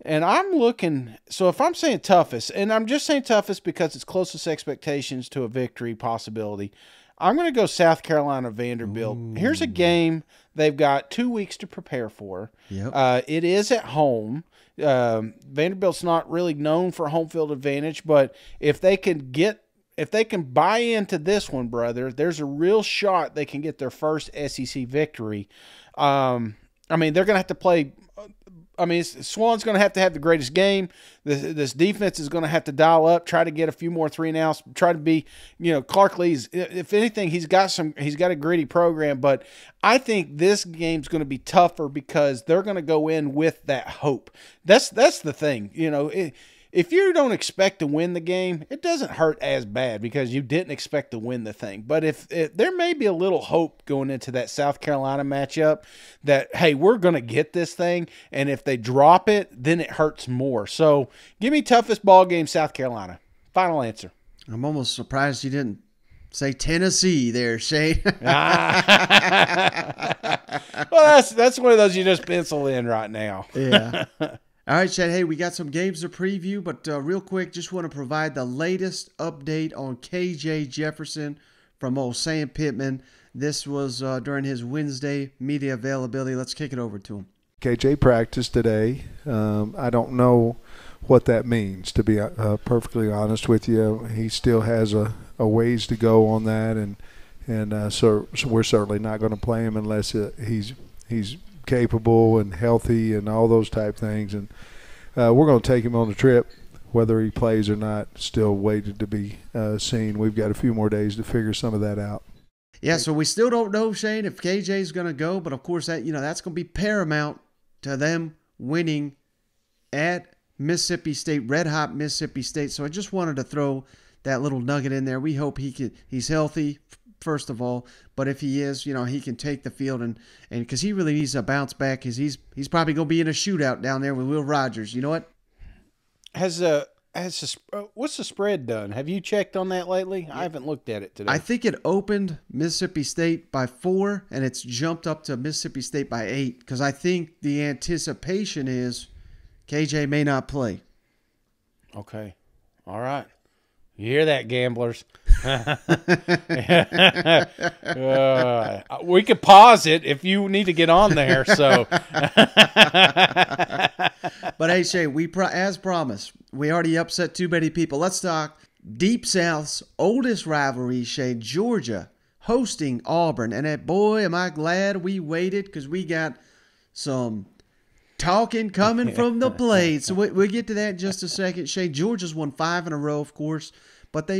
I'm looking. So if I'm saying toughest, and I'm just saying toughest because it's closest expectations to a victory possibility, I'm going to go South Carolina Vanderbilt. Ooh. Here's a game they've got 2 weeks to prepare for. Yep. It is at home. Vanderbilt's not really known for home field advantage, but if they can buy into this one, brother, there's a real shot they can get their first SEC victory. They're going to have to play. Swan's going to have the greatest game. This defense is going to have to dial up, try to get a few more 3-and-outs, try to be, Clark Lee's, if anything, he's got a gritty program, but I think this game's going to be tougher because they're going to go in with that hope. That's the thing. if you don't expect to win the game, it doesn't hurt as bad because you didn't expect to win the thing. But if there may be a little hope going into that South Carolina matchup that, hey, we're going to get this thing, and if they drop it, then it hurts more. So give me toughest ball game, South Carolina. Final answer. I'm almost surprised you didn't say Tennessee there, Shane. Well, that's one of those you just pencil in right now. Yeah. All right, Shane. Hey, we got some games to preview, but real quick, just want to provide the latest update on KJ Jefferson from old Sam Pittman. This was during his Wednesday media availability. Let's kick it over to him. KJ practiced today. I don't know what that means, to be perfectly honest with you. He still has a ways to go on that, and so we're certainly not going to play him unless he's capable and healthy and all those type things. And we're going to take him on the trip. Whether he plays or not, still waited to be seen. We've got a few more days to figure some of that out. Yeah, so we still don't know, Shane, if KJ's going to go, but of course that's going to be paramount to them winning at Mississippi State, red hot Mississippi State. So I just wanted to throw that little nugget in there. We hope he's healthy, first of all, but if he is, he can take the field and because he really needs to bounce back, because he's probably going to be in a shootout down there with Will Rogers. You know what? What's the spread done? Have you checked on that lately? I haven't looked at it today. I think it opened Mississippi State by 4, and it's jumped up to Mississippi State by 8, because I think the anticipation is KJ may not play. Okay. All right. You hear that, gamblers? We could pause it if you need to get on there. So, but hey, Shay, as promised, we already upset too many people. Let's talk Deep South's oldest rivalry, Shay. Georgia hosting Auburn, and boy, am I glad we waited, because we got some talking coming from the plate. So we'll get to that in just a second. Shay, Georgia's won 5 in a row, of course, but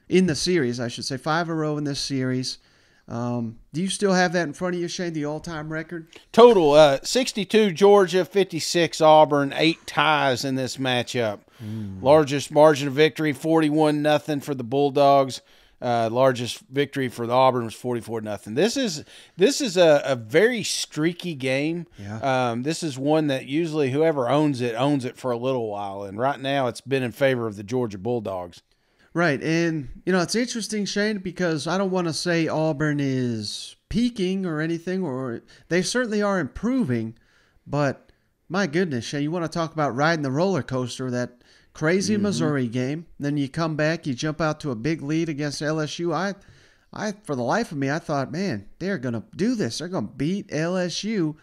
in the series, I should say, 5 in a row in this series. Do you still have that in front of you, Shane, the all-time record? Total, 62 Georgia, 56 Auburn, 8 ties in this matchup. Largest margin of victory, 41-0 for the Bulldogs. Largest victory for the Auburn was 44-0. This is a very streaky game. Yeah. This is one that usually whoever owns it for a little while, and right now it's been in favor of the Georgia Bulldogs. Right, and it's interesting, Shane, because I don't want to say Auburn is peaking or anything, or they certainly are improving, but my goodness, Shane, you want to talk about riding the roller coaster, that crazy Missouri game, then you come back, you jump out to a big lead against LSU. I for the life of me, I thought, man, they're going to do this. They're going to beat LSU,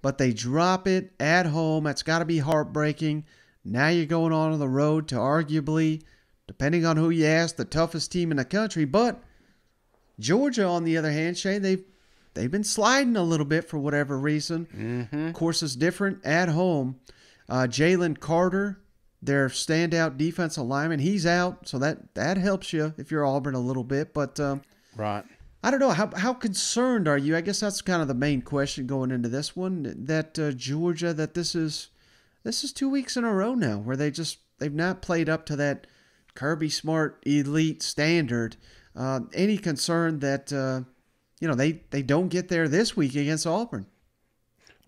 but they drop it at home. That's got to be heartbreaking. Now you're going on the road to arguably, depending on who you ask, the toughest team in the country. But Georgia, on the other hand, Shane, they've been sliding a little bit for whatever reason. Of course, it's different at home. Jalen Carter, their standout defensive lineman, he's out, so that helps you if you're Auburn a little bit. But right, I don't know, how concerned are you? I guess that's kind of the main question going into this one. That Georgia, that this is 2 weeks in a row now where they've not played up to that Kirby Smart elite standard. Any concern that they don't get there this week against Auburn?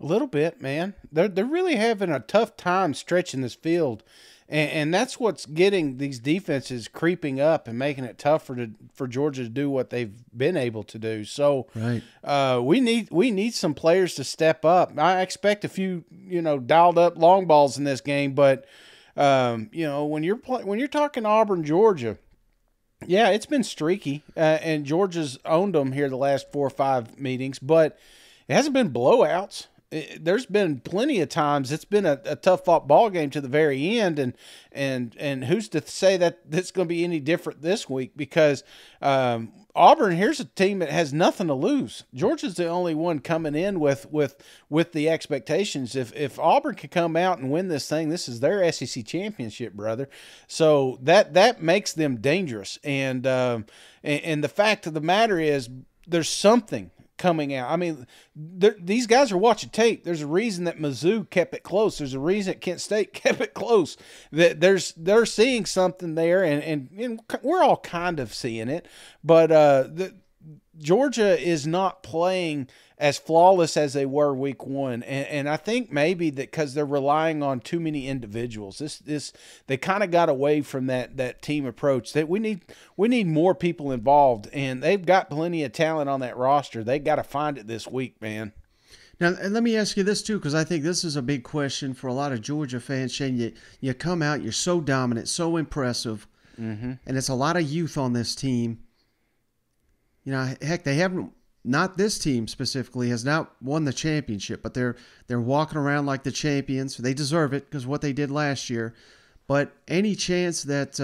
A little bit, man. They're really having a tough time stretching this field, and that's what's getting these defenses creeping up and making it tougher for Georgia to do what they've been able to do. So, right. We need some players to step up. I expect a few dialed up long balls in this game, but when you're talking Auburn, Georgia. Yeah, it's been streaky, and Georgia's owned them here the last 4 or 5 meetings, but it hasn't been blowouts. There's been plenty of times it's been a tough fought ball game to the very end, and who's to say that it's going to be any different this week? Because Auburn, here's a team that has nothing to lose. Georgia's the only one coming in with the expectations. If Auburn can come out and win this thing, this is their SEC championship, brother. So that makes them dangerous. And the fact of the matter is, there's something coming out. I mean, these guys are watching tape. There's a reason that Mizzou kept it close. There's a reason that Kent State kept it close. That they're seeing something there, and we're all kind of seeing it. But Georgia is not playing as flawless as they were week one. And I think maybe that because they're relying on too many individuals. They kind of got away from that team approach. That we need more people involved, and they've got plenty of talent on that roster. They got to find it this week, man. Now, and let me ask you this, too, because I think this is a big question for a lot of Georgia fans. Shane, you come out, you're so dominant, so impressive, and it's a lot of youth on this team. You know, heck, they haven't – not this team specifically has not won the championship, but they're walking around like the champions. They deserve it because what they did last year. But any chance that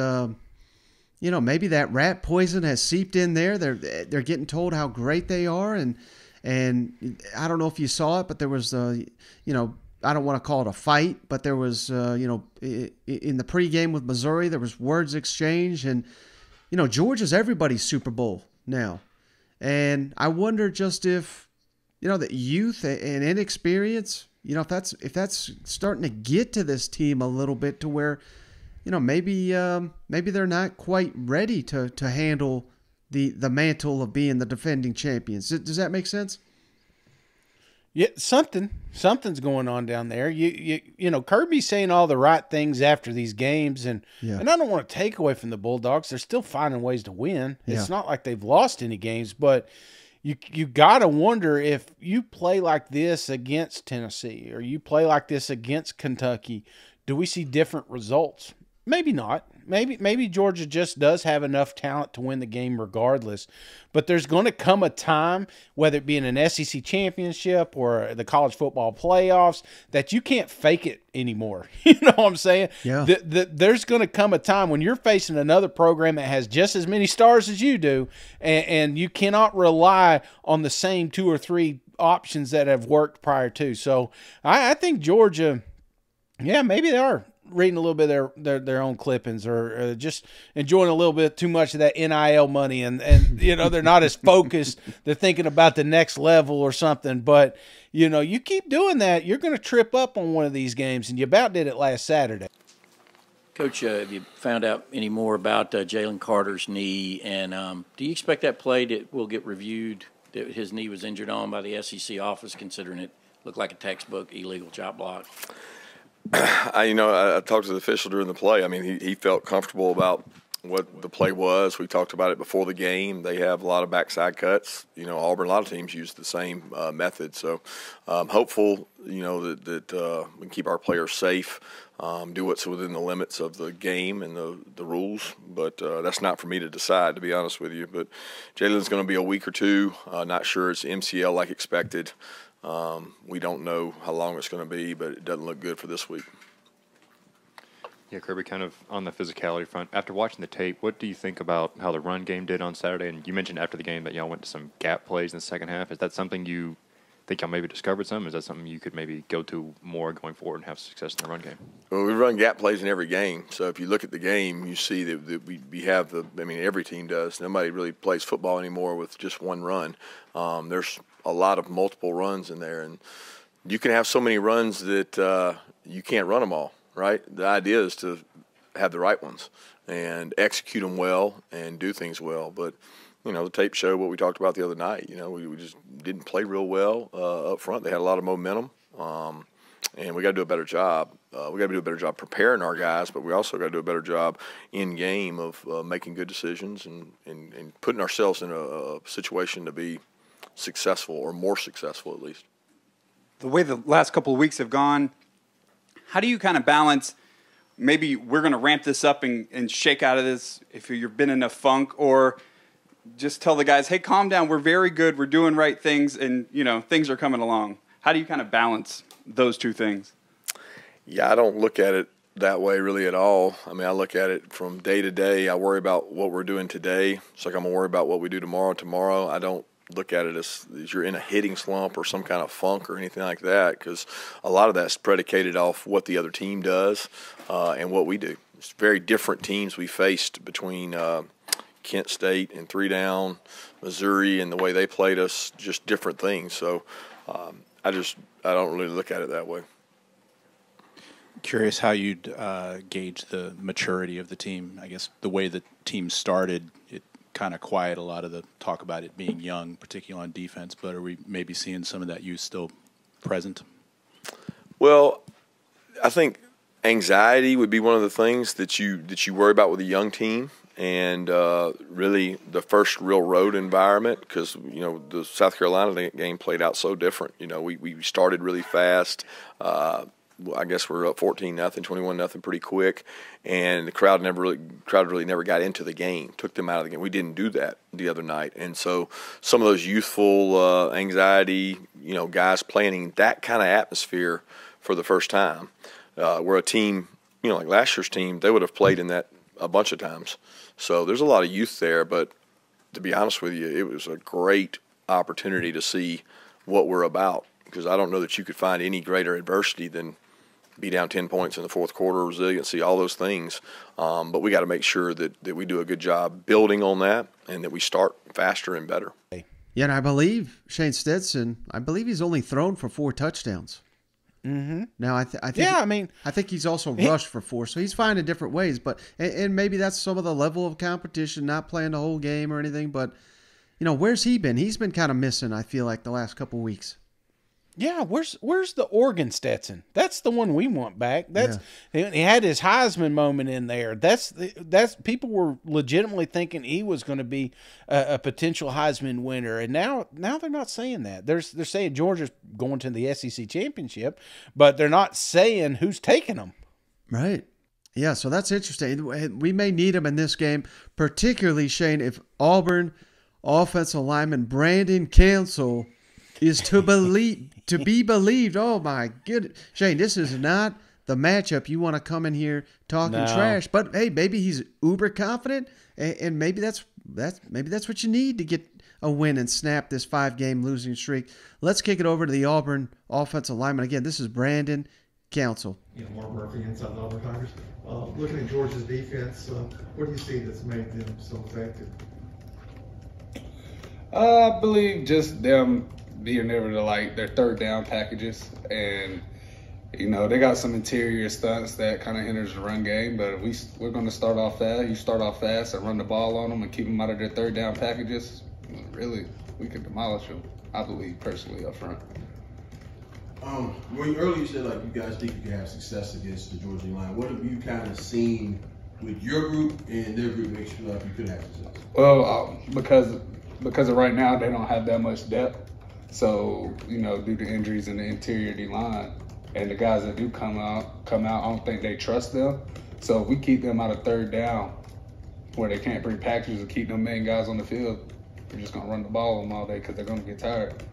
maybe that rat poison has seeped in there? They're getting told how great they are, and I don't know if you saw it, but there was I don't want to call it a fight, but there was in the pregame with Missouri there was words exchanged, and Georgia's everybody's Super Bowl now. And I wonder just if, the youth and inexperience, if that's starting to get to this team a little bit to where, maybe they're not quite ready to handle the mantle of being the defending champions. Does that make sense? Yeah, something's going on down there. Kirby's saying all the right things after these games, and I don't want to take away from the Bulldogs. They're still finding ways to win. Yeah. It's not like they've lost any games, but you got to wonder if you play like this against Tennessee or you play like this against Kentucky, do we see different results? Maybe not. Maybe Georgia just does have enough talent to win the game regardless. But there's going to come a time, whether it be in an SEC championship or the college football playoffs, that you can't fake it anymore. You know what I'm saying? Yeah. There's going to come a time when you're facing another program that has just as many stars as you do, and you cannot rely on the same 2 or 3 options that have worked prior to. So I think Georgia, maybe they are reading a little bit of their own clippings or just enjoying a little bit too much of that NIL money and they're not as focused. They're thinking about the next level or something. But, you keep doing that, you're going to trip up on one of these games, and you about did it last Saturday. Coach, have you found out any more about Jalen Carter's knee? And do you expect that play that will get reviewed that his knee was injured on by the SEC office, considering it looked like a textbook illegal chop block? I talked to the official during the play. I mean, he felt comfortable about what the play was. We talked about it before the game. They have a lot of backside cuts. Auburn, a lot of teams use the same method. So hopeful, that we can keep our players safe, do what's within the limits of the game and the rules. But that's not for me to decide, to be honest with you. But Jalen's going to be a week or two. Not sure it's MCL like expected. We don't know how long it's going to be, but it doesn't look good for this week. Yeah, Kirby, kind of on the physicality front, after watching the tape, what do you think about how the run game did on Saturday? And you mentioned after the game that y'all went to some gap plays in the second half. Is that something you think y'all maybe discovered some? Is that something you could maybe go to more going forward and have success in the run game? Well, we run gap plays in every game. So if you look at the game, you see that we have every team does. Nobody really plays football anymore with just one run. There's a lot of multiple runs in there, and you can have so many runs that you can't run them all, right? The idea is to have the right ones and execute them well and do things well. But, the tape showed what we talked about the other night. We just didn't play real well up front. They had a lot of momentum, and we got to do a better job. We got to do a better job preparing our guys, but we also got to do a better job in game of making good decisions and putting ourselves in a situation to be successful, or more successful at least. The way the last couple of weeks have gone, how do you kind of balance, maybe we're going to ramp this up and shake out of this if you've been in a funk, or just tell the guys, hey, calm down, we're very good, we're doing right things, and things are coming along? How do you kind of balance those two things? Yeah, I don't look at it that way really at all. I mean, I look at it from day to day. I worry about what we're doing today. It's like I'm going to worry about what we do tomorrow. I don't look at it as you're in a hitting slump or some kind of funk or anything like that, because a lot of that's predicated off what the other team does and what we do. It's very different teams we faced between Kent State and 3 down, Missouri and the way they played us, just different things. So I don't really look at it that way. Curious how you'd gauge the maturity of the team. I guess the way the team started, it kind of quiet a lot of the talk about it being young, particularly on defense, but are we maybe seeing some of that youth still present? Well, I think anxiety would be one of the things that you worry about with a young team, and really the first real road environment, because the South Carolina game played out so different. We started really fast. I guess we're up 14-0, 21-0 pretty quick, and the crowd really never got into the game, took them out of the game. We didn't do that the other night, and so some of those youthful anxiety, guys playing in that kind of atmosphere for the first time. We're a team, like last year's team, they would have played in that a bunch of times. So there's a lot of youth there, but to be honest with you, it was a great opportunity to see what we're about, because I don't know that you could find any greater adversity than be down 10 points in the fourth quarter, resiliency, all those things. But we got to make sure that we do a good job building on that and that we start faster and better. Yeah, and I believe Shane Stetson, he's only thrown for 4 touchdowns. Mm-hmm. Now, I think I think he's also rushed for 4, so he's finding different ways. But and maybe that's some of the level of competition, not playing the whole game or anything. But where's he been? He's been kind of missing, I feel like, the last couple of weeks. Yeah, where's the Oregon Stetson? That's the one we want back. He had his Heisman moment in there. That's people were legitimately thinking he was going to be a potential Heisman winner, and now they're not saying that. They're saying Georgia's going to the SEC championship, but they're not saying who's taking them. Right. Yeah. So that's interesting. We may need him in this game, particularly Shane, if Auburn offensive lineman Brandon Cancel is to be believed. Oh my goodness, Shane, this is not the matchup you want to come in here talking trash. But hey, maybe he's uber confident, and maybe that's what you need to get a win and snap this 5-game losing streak. Let's kick it over to the Auburn offensive lineman again. This is Brandon Council. Mark Murphy, inside the Auburn Tigers. Looking at Georgia's defense, what do you see that's made them so effective? I believe just them being able to their third down packages, and they got some interior stunts that kind of hinders the run game, but we're going to start off fast. You start off fast and run the ball on them and keep them out of their third down packages. Really, we can demolish them, I believe, personally, up front. When earlier you said you guys think you can have success against the Georgia line, what have you kind of seen with your group and their group makes you feel like you could have success? Well, because of right now, they don't have that much depth. So, due to injuries in the interior D-line, and the guys that do come out, I don't think they trust them. So if we keep them out of third down, where they can't bring packages and keep them main guys on the field, we're just going to run the ball on them all day because they're going to get tired.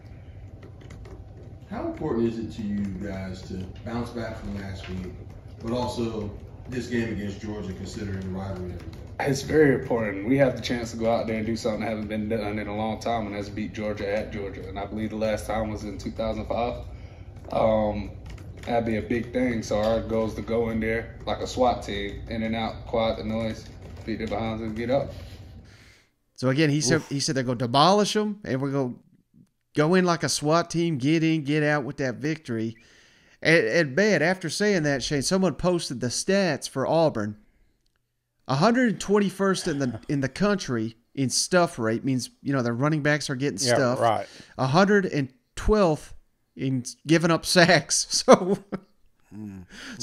How important is it to you guys to bounce back from last week, but also this game against Georgia, considering the rivalry? It's very important. We have the chance to go out there and do something that hasn't been done in a long time, and that's beat Georgia at Georgia. And I believe the last time was in 2005. That'd be a big thing. So our goal is to go in there like a SWAT team, in and out, quiet the noise, beat their behinds, and get up. So again, he said they're going to demolish them, and we're going to go in like a SWAT team, get in, get out with that victory. At bed, after saying that, Shane, someone posted the stats for Auburn. 121st in the country in stuff rate, means their running backs are getting stuffed. Right. 112th in giving up sacks. So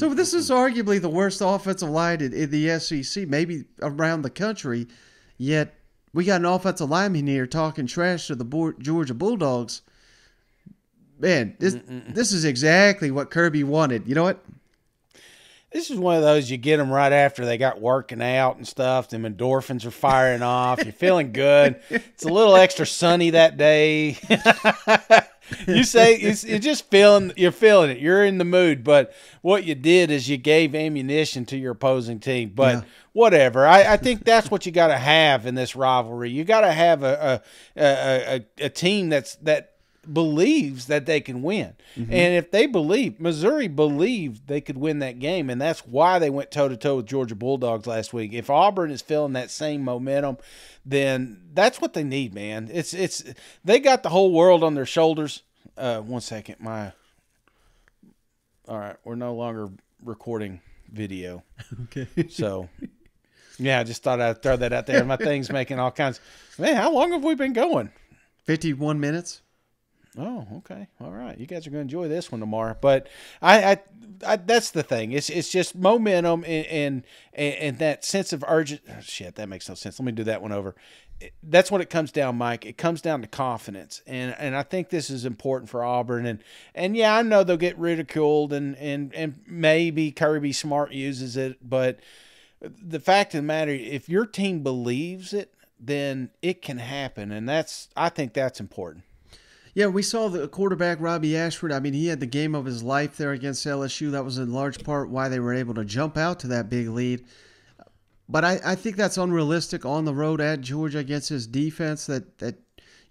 this is arguably the worst offensive line in the SEC, maybe around the country. Yet we got an offensive lineman here talking trash to the Georgia Bulldogs. Man, this is exactly what Kirby wanted. You know what? This is one of those you get them right after they got working out and stuff. Them endorphins are firing off. You're feeling good. It's a little extra sunny that day. You say you're just you're feeling it. You're in the mood. But what you did is you gave ammunition to your opposing team. But whatever. I think that's what you got to have in this rivalry. You got to have a team that believes that they can win. Mm-hmm. And if they believe, Missouri believed they could win that game, and that's why they went toe-to-toe with Georgia Bulldogs last week. If Auburn is feeling that same momentum, then that's what they need, man. It's they got the whole world on their shoulders. 1 second. All right, we're no longer recording video. Okay. So, yeah, I just thought I'd throw that out there. My thing's making all kinds. Man, how long have we been going? 51 minutes. Oh, okay. All right. You guys are going to enjoy this one tomorrow. But I that's the thing. It's just momentum and that sense of urgent. Oh, shit, that makes no sense. Let me do that one over. That's what it comes down, Mike. It comes down to confidence, and I think this is important for Auburn. And yeah, I know they'll get ridiculed, and maybe Kirby Smart uses it, but the fact of the matter, if your team believes it, then it can happen, and I think that's important. Yeah, we saw the quarterback, Robbie Ashford. I mean, he had the game of his life there against LSU. That was in large part why they were able to jump out to that big lead. But I think that's unrealistic on the road at Georgia against his defense that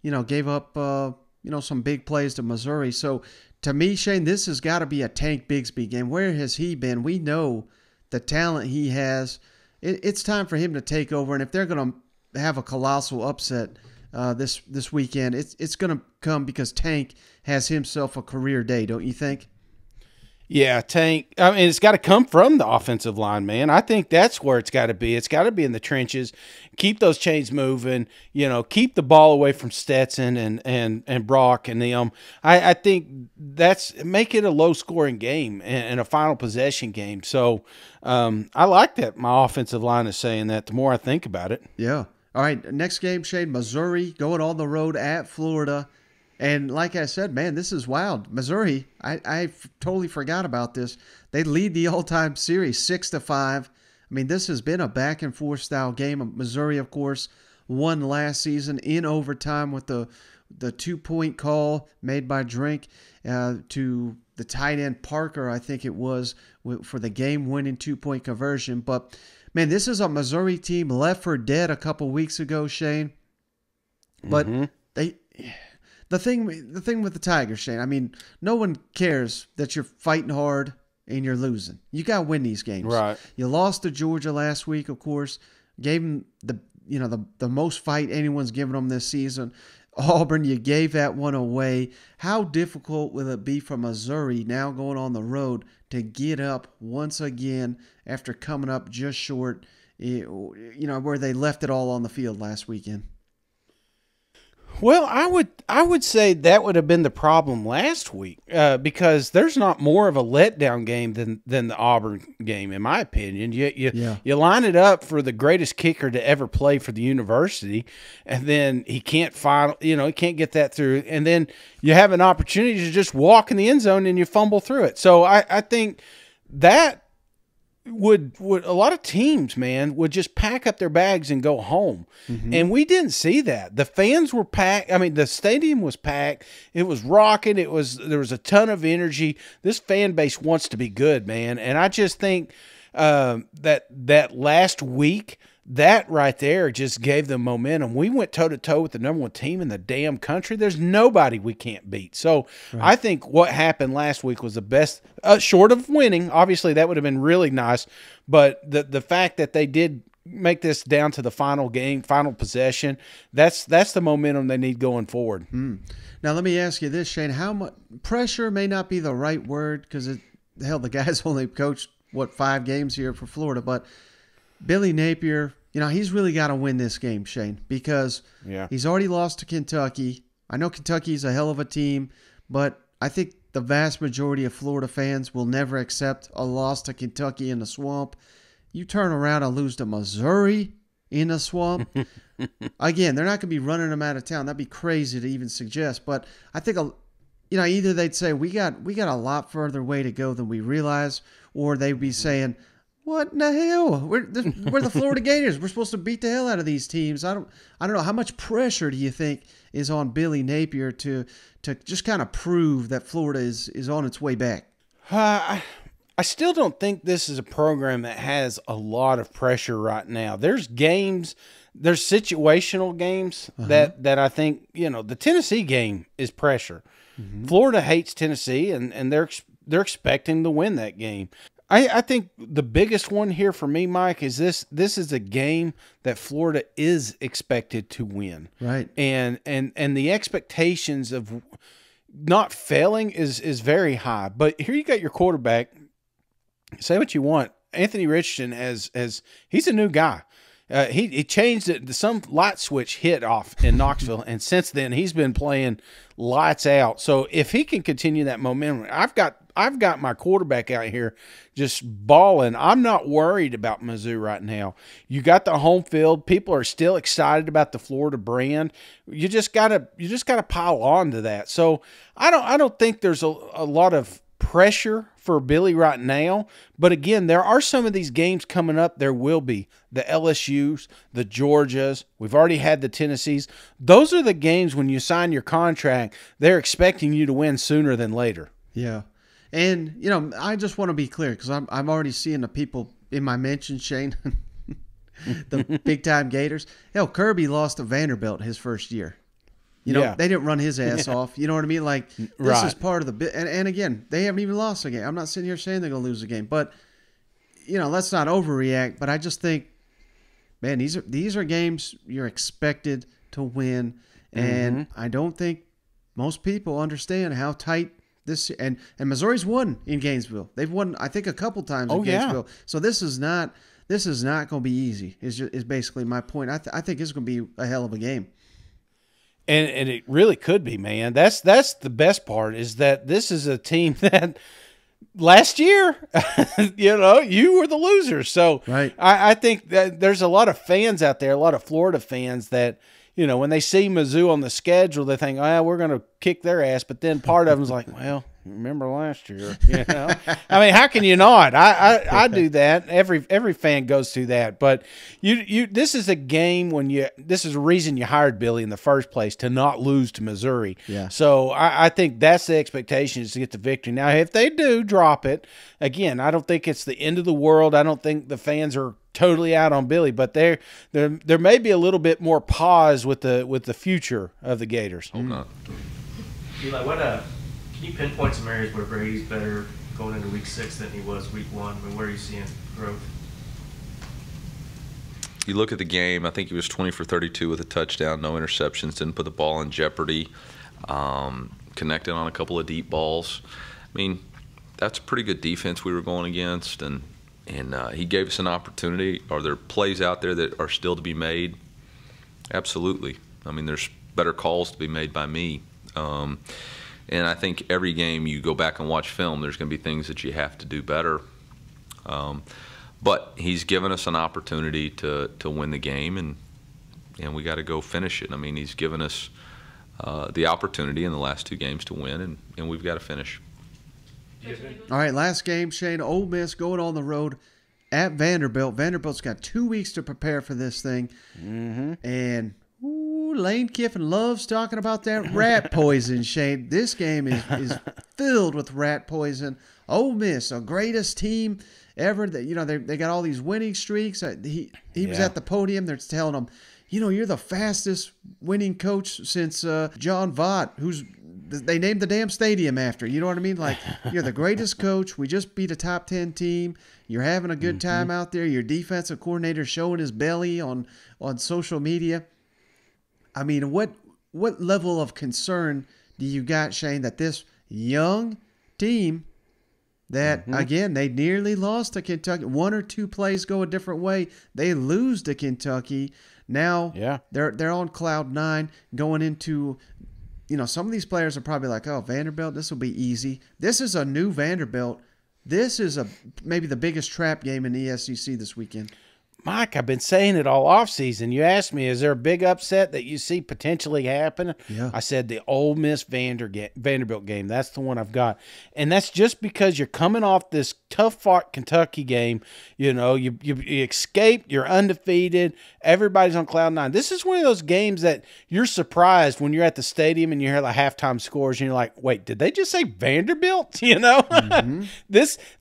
gave up some big plays to Missouri. So to me, Shane, this has got to be a Tank Bigsby game. Where has he been? We know the talent he has. It's time for him to take over. And if they're going to have a colossal upset this weekend, it's going to come because Tank has himself a career day, don't you think? Yeah, Tank. I mean, it's got to come from the offensive line, man. I think that's where it's got to be. It's got to be in the trenches. Keep those chains moving. Keep the ball away from Stetson and Brock and them. I think make it a low scoring game and a final possession game. So I like that my offensive line is saying that. The more I think about it. Yeah. All right. Next game, Shane. Missouri going on the road at Florida. And like I said, man, this is wild. Missouri, I totally forgot about this. They lead the all-time series 6-5. I mean, this has been a back-and-forth style game. Missouri, of course, won last season in overtime with the 2-point call made by Drink to the tight end Parker, I think it was, for the game-winning 2-point conversion. But, man, this is a Missouri team left for dead a couple weeks ago, Shane. But The thing with the Tigers, Shane, I mean, no one cares that you're fighting hard and you're losing. You got to win these games. Right. You lost to Georgia last week, of course. Gave them the most fight anyone's given them this season. Auburn, you gave that one away. How difficult will it be for Missouri now going on the road to get up once again after coming up just short, where they left it all on the field last weekend? Well, I would say that would have been the problem last week because there's not more of a letdown game than the Auburn game, in my opinion. You line it up for the greatest kicker to ever play for the university, and then he can't he can't get that through, and then you have an opportunity to just walk in the end zone and you fumble through it. So I think that would a lot of teams, man, would just pack up their bags and go home. Mm-hmm. And we didn't see that. The fans were packed. I mean, the stadium was packed. It was rocking. There was a ton of energy. This fan base wants to be good, man. And I just think that last week, that right there just gave them momentum. We went toe-to-toe with the number one team in the damn country. There's nobody we can't beat. So right. I think what happened last week was the best, short of winning. Obviously, that would have been really nice. But the fact that they did make this down to the final game, final possession, that's the momentum they need going forward. Now, let me ask you this, Shane. How much pressure may not be the right word because, the guy's only coached, 5 games here for Florida. But Billy Napier, he's really got to win this game, Shane, because he's already lost to Kentucky. I know Kentucky's a hell of a team, but I think the vast majority of Florida fans will never accept a loss to Kentucky in the swamp. You turn around and lose to Missouri in the swamp. Again, they're not going to be running them out of town. That'd be crazy to even suggest. But I think, either they'd say we got a lot further way to go than we realize, or they'd be saying, what in the hell? We're the Florida Gators. We're supposed to beat the hell out of these teams. I don't know. How much pressure do you think is on Billy Napier to just kind of prove that Florida is on its way back? I still don't think this is a program that has a lot of pressure right now. There's games, there's situational games that I think, the Tennessee game is pressure. Florida hates Tennessee, and they're expecting to win that game. I think the biggest one here for me, Mike, is this is a game that Florida is expected to win. Right. And the expectations of not failing is very high. But here you got your quarterback. Say what you want. Anthony Richardson he's a new guy. He changed it. Some light switch hit off in Knoxville, and since then he's been playing lights out. So if he can continue that momentum, I've got my quarterback out here just balling. I'm not worried about Mizzou right now. You got the home field. People are still excited about the Florida brand. You just gotta pile on to that. So I don't think there's a lot of pressure for Billy right now. But again, there are some of these games coming up. There will be the LSUs, the Georgias. We've already had the Tennessees. Those are the games when you sign your contract, they're expecting you to win sooner than later. Yeah. And, I just want to be clear because I'm already seeing the people in my mention, Shane, the big-time Gators. Hell, Kirby lost to Vanderbilt his first year. They didn't run his ass off. You know what I mean? Like, this is part of the bit. And again, they haven't even lost a game. I'm not sitting here saying they're going to lose a game. But, let's not overreact. But I just think, man, these are games you're expected to win. And I don't think most people understand how tight this – and Missouri's won in Gainesville. They've won, I think, a couple times in Gainesville. So this is not going to be easy is basically my point. I think it's going to be a hell of a game. And it really could be, man. That's the best part is that this is a team that last year, you were the loser. So right. I think that there's a lot of fans out there, a lot of Florida fans that, when they see Mizzou on the schedule, they think, we're going to kick their ass. But then part of them's like, well, remember last year, I mean, how can you not? I do that. Every fan goes through that. But this is a game this is a reason you hired Billy in the first place, to not lose to Missouri. Yeah. So I think that's the expectation, is to get the victory. Now, if they do drop it, again, I don't think it's the end of the world. I don't think the fans are totally out on Billy, but there may be a little bit more pause with the future of the Gators. Hope not. Eli, can you pinpoint some areas where Brady's better going into week 6 than he was week 1? I mean, where are you seeing growth? You look at the game, I think he was 20 for 32 with a touchdown, no interceptions, didn't put the ball in jeopardy, connected on a couple of deep balls. I mean, that's a pretty good defense we were going against, and he gave us an opportunity. Are there plays out there that are still to be made? Absolutely. I mean, there's better calls to be made by me. And I think every game you go back and watch film, there's going to be things that you have to do better. But he's given us an opportunity to win the game, and we got to go finish it. I mean, he's given us the opportunity in the last 2 games to win, and we've got to finish. All right, last game, Shane. Ole Miss going on the road at Vanderbilt. Vanderbilt's got 2 weeks to prepare for this thing. And Lane Kiffin loves talking about that rat poison, Shane. This game is filled with rat poison. Ole Miss, the greatest team ever. They got all these winning streaks. He was at the podium. They're telling him, you're the fastest winning coach since John Vaught, they named the damn stadium after. You know what I mean? Like, you're the greatest coach. We just beat a top 10 team. You're having a good time out there. Your defensive coordinator showing his belly on social media. I mean, what level of concern do you got, Shane, that this young team that, again, they nearly lost to Kentucky. 1 or 2 plays go a different way. They lose to Kentucky. Now they're on cloud 9 going into, some of these players are probably like, oh, Vanderbilt, this will be easy. This is a new Vanderbilt. This is maybe the biggest trap game in the SEC this weekend. Mike, I've been saying it all offseason. You asked me, is there a big upset that you see potentially happen? Yeah. I said the Ole Miss Vanderbilt game. That's the one I've got. And that's just because you're coming off this tough-fought Kentucky game. You know, you escaped. You're undefeated. Everybody's on cloud nine. This is one of those games that you're surprised when you're at the stadium and you hear the halftime scores and you're like, wait, did they just say Vanderbilt? You know? Mm-hmm.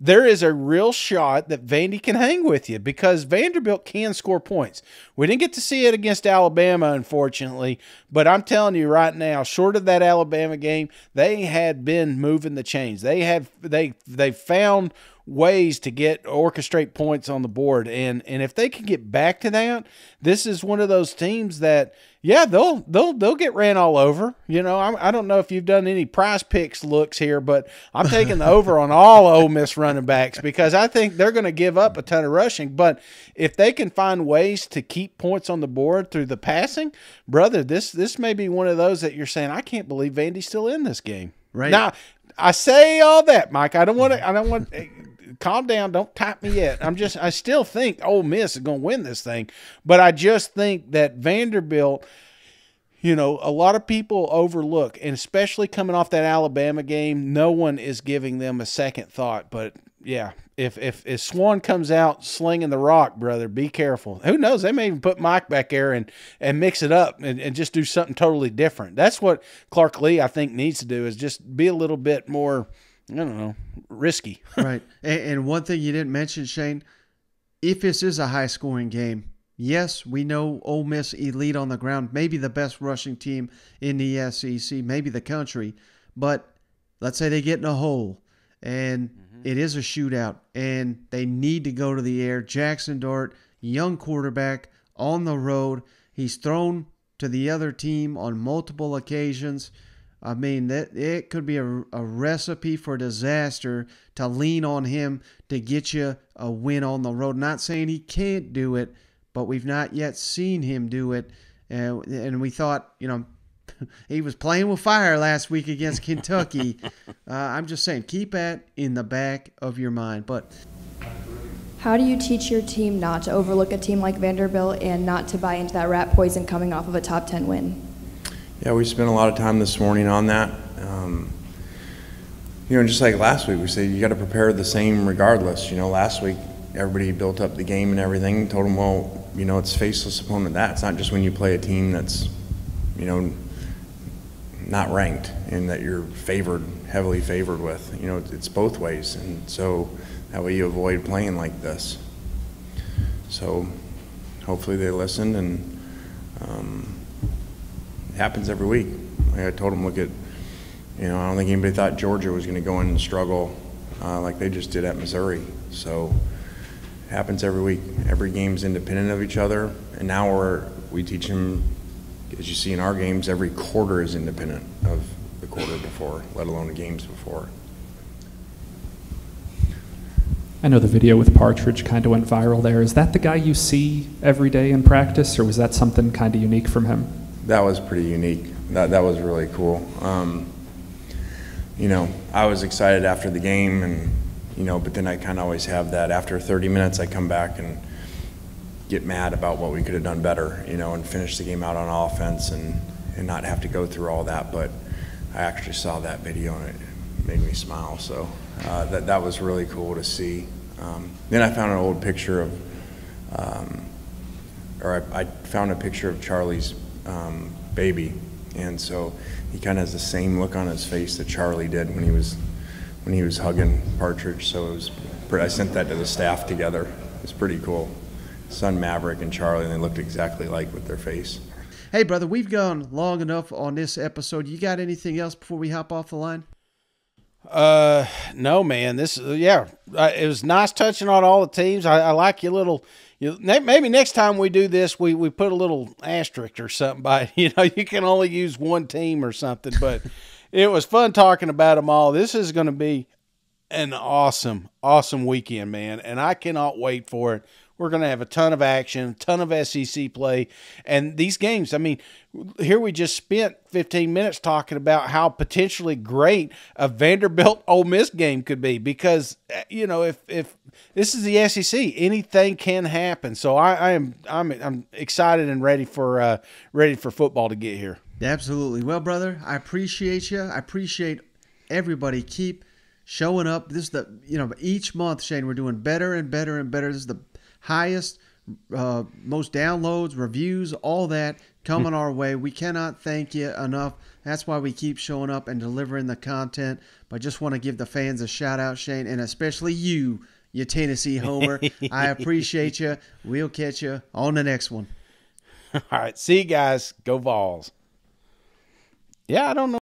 There is a real shot that Vandy can hang with you because Vanderbilt can score points. We didn't get to see it against Alabama, unfortunately, but I'm telling you right now, short of that Alabama game, they had been moving the chains. They found ways to orchestrate points on the board, and if they can get back to that, this is one of those teams that, yeah, they'll get ran all over. You know, I don't know if you've done any Prize Picks looks here, but I'm taking the over on all Ole Miss running backs because I think they're going to give up a ton of rushing. But if they can find ways to keep points on the board through the passing, brother, this may be one of those that you're saying, I can't believe Vandy's still in this game. Right now, I say all that, Mike. I don't want. Calm down. Don't tap me yet. I still think Ole Miss is going to win this thing, but I just think that Vanderbilt, you know, a lot of people overlook, and especially coming off that Alabama game, no one is giving them a second thought. But yeah, if Swan comes out slinging the rock, brother, be careful. Who knows? They may even put Mike back there and mix it up and just do something totally different. That's what Clark Lee, I think, needs to do is just be a little bit more, I don't know, risky. Right. And one thing you didn't mention, Shane, if this is a high-scoring game, yes, we know Ole Miss elite on the ground, maybe the best rushing team in the SEC, maybe the country, but let's say they get in a hole and it is a shootout and they need to go to the air. Jackson Dart, young quarterback, on the road. He's thrown to the other team on multiple occasions. I mean, it could be a recipe for disaster to lean on him to get you a win on the road. Not saying he can't do it, but we've not yet seen him do it. And we thought, you know, he was playing with fire last week against Kentucky. I'm just saying, keep that in the back of your mind. But how do you teach your team not to overlook a team like Vanderbilt and not to buy into that rat poison coming off of a top 10 win? Yeah, we spent a lot of time this morning on that. You know, just like last week, we said you got to prepare the same regardless. You know, last week everybody built up the game and everything. Told them, well, you know, it's faceless opponent. It's not just when you play a team that's, you know, not ranked and that you're heavily favored with. You know, it's both ways, and so that way you avoid playing like this. So hopefully they listened, and it happens every week. Like I told them, look at, you know, I don't think anybody thought Georgia was going to go in and struggle like they just did at Missouri. So it happens every week. Every game's independent of each other, and now we teach them, as you see in our games, every quarter is independent of the quarter before, let alone the games before. I know the video with Partridge kind of went viral there. Is that the guy you see every day in practice, or was that something kind of unique from him? That was pretty unique. That was really cool. You know, I was excited after the game, and you know, but then I kind of always have that. After 30 minutes, I come back and get mad about what we could have done better, you know, and finish the game out on offense and not have to go through all that. But I actually saw that video and it made me smile. So that was really cool to see. Then I found an old picture of, I found a picture of Charlie's baby, and so he kind of has the same look on his face that Charlie did when he was hugging Partridge. So it was I sent that to the staff together. It was pretty cool. Son Maverick and Charlie, and they looked exactly alike with their face. Hey, brother, we've gone long enough on this episode. You got anything else before we hop off the line? No, man. It was nice touching on all the teams. I like your little. Maybe next time we do this, we put a little asterisk or something by it. You know, you can only use one team or something. But it was fun talking about them all. This is going to be an awesome weekend, man, and I cannot wait for it. We're going to have a ton of action, a ton of SEC play. And these games, I mean, here we just spent 15 minutes talking about how potentially great a Vanderbilt Ole Miss game could be because, you know, if this is the SEC, anything can happen. So I'm excited and ready for football to get here. Absolutely. Well, brother, I appreciate you. I appreciate everybody. Keep showing up. This is each month, Shane, we're doing better and better and better. This is the highest, most downloads, reviews, all that coming our way. We cannot thank you enough. That's why we keep showing up and delivering the content. But I just want to give the fans a shout out, Shane, and especially you Tennessee homer. I appreciate you. We'll catch you on the next one. All right. See you guys. Go Vols. Yeah, I don't know.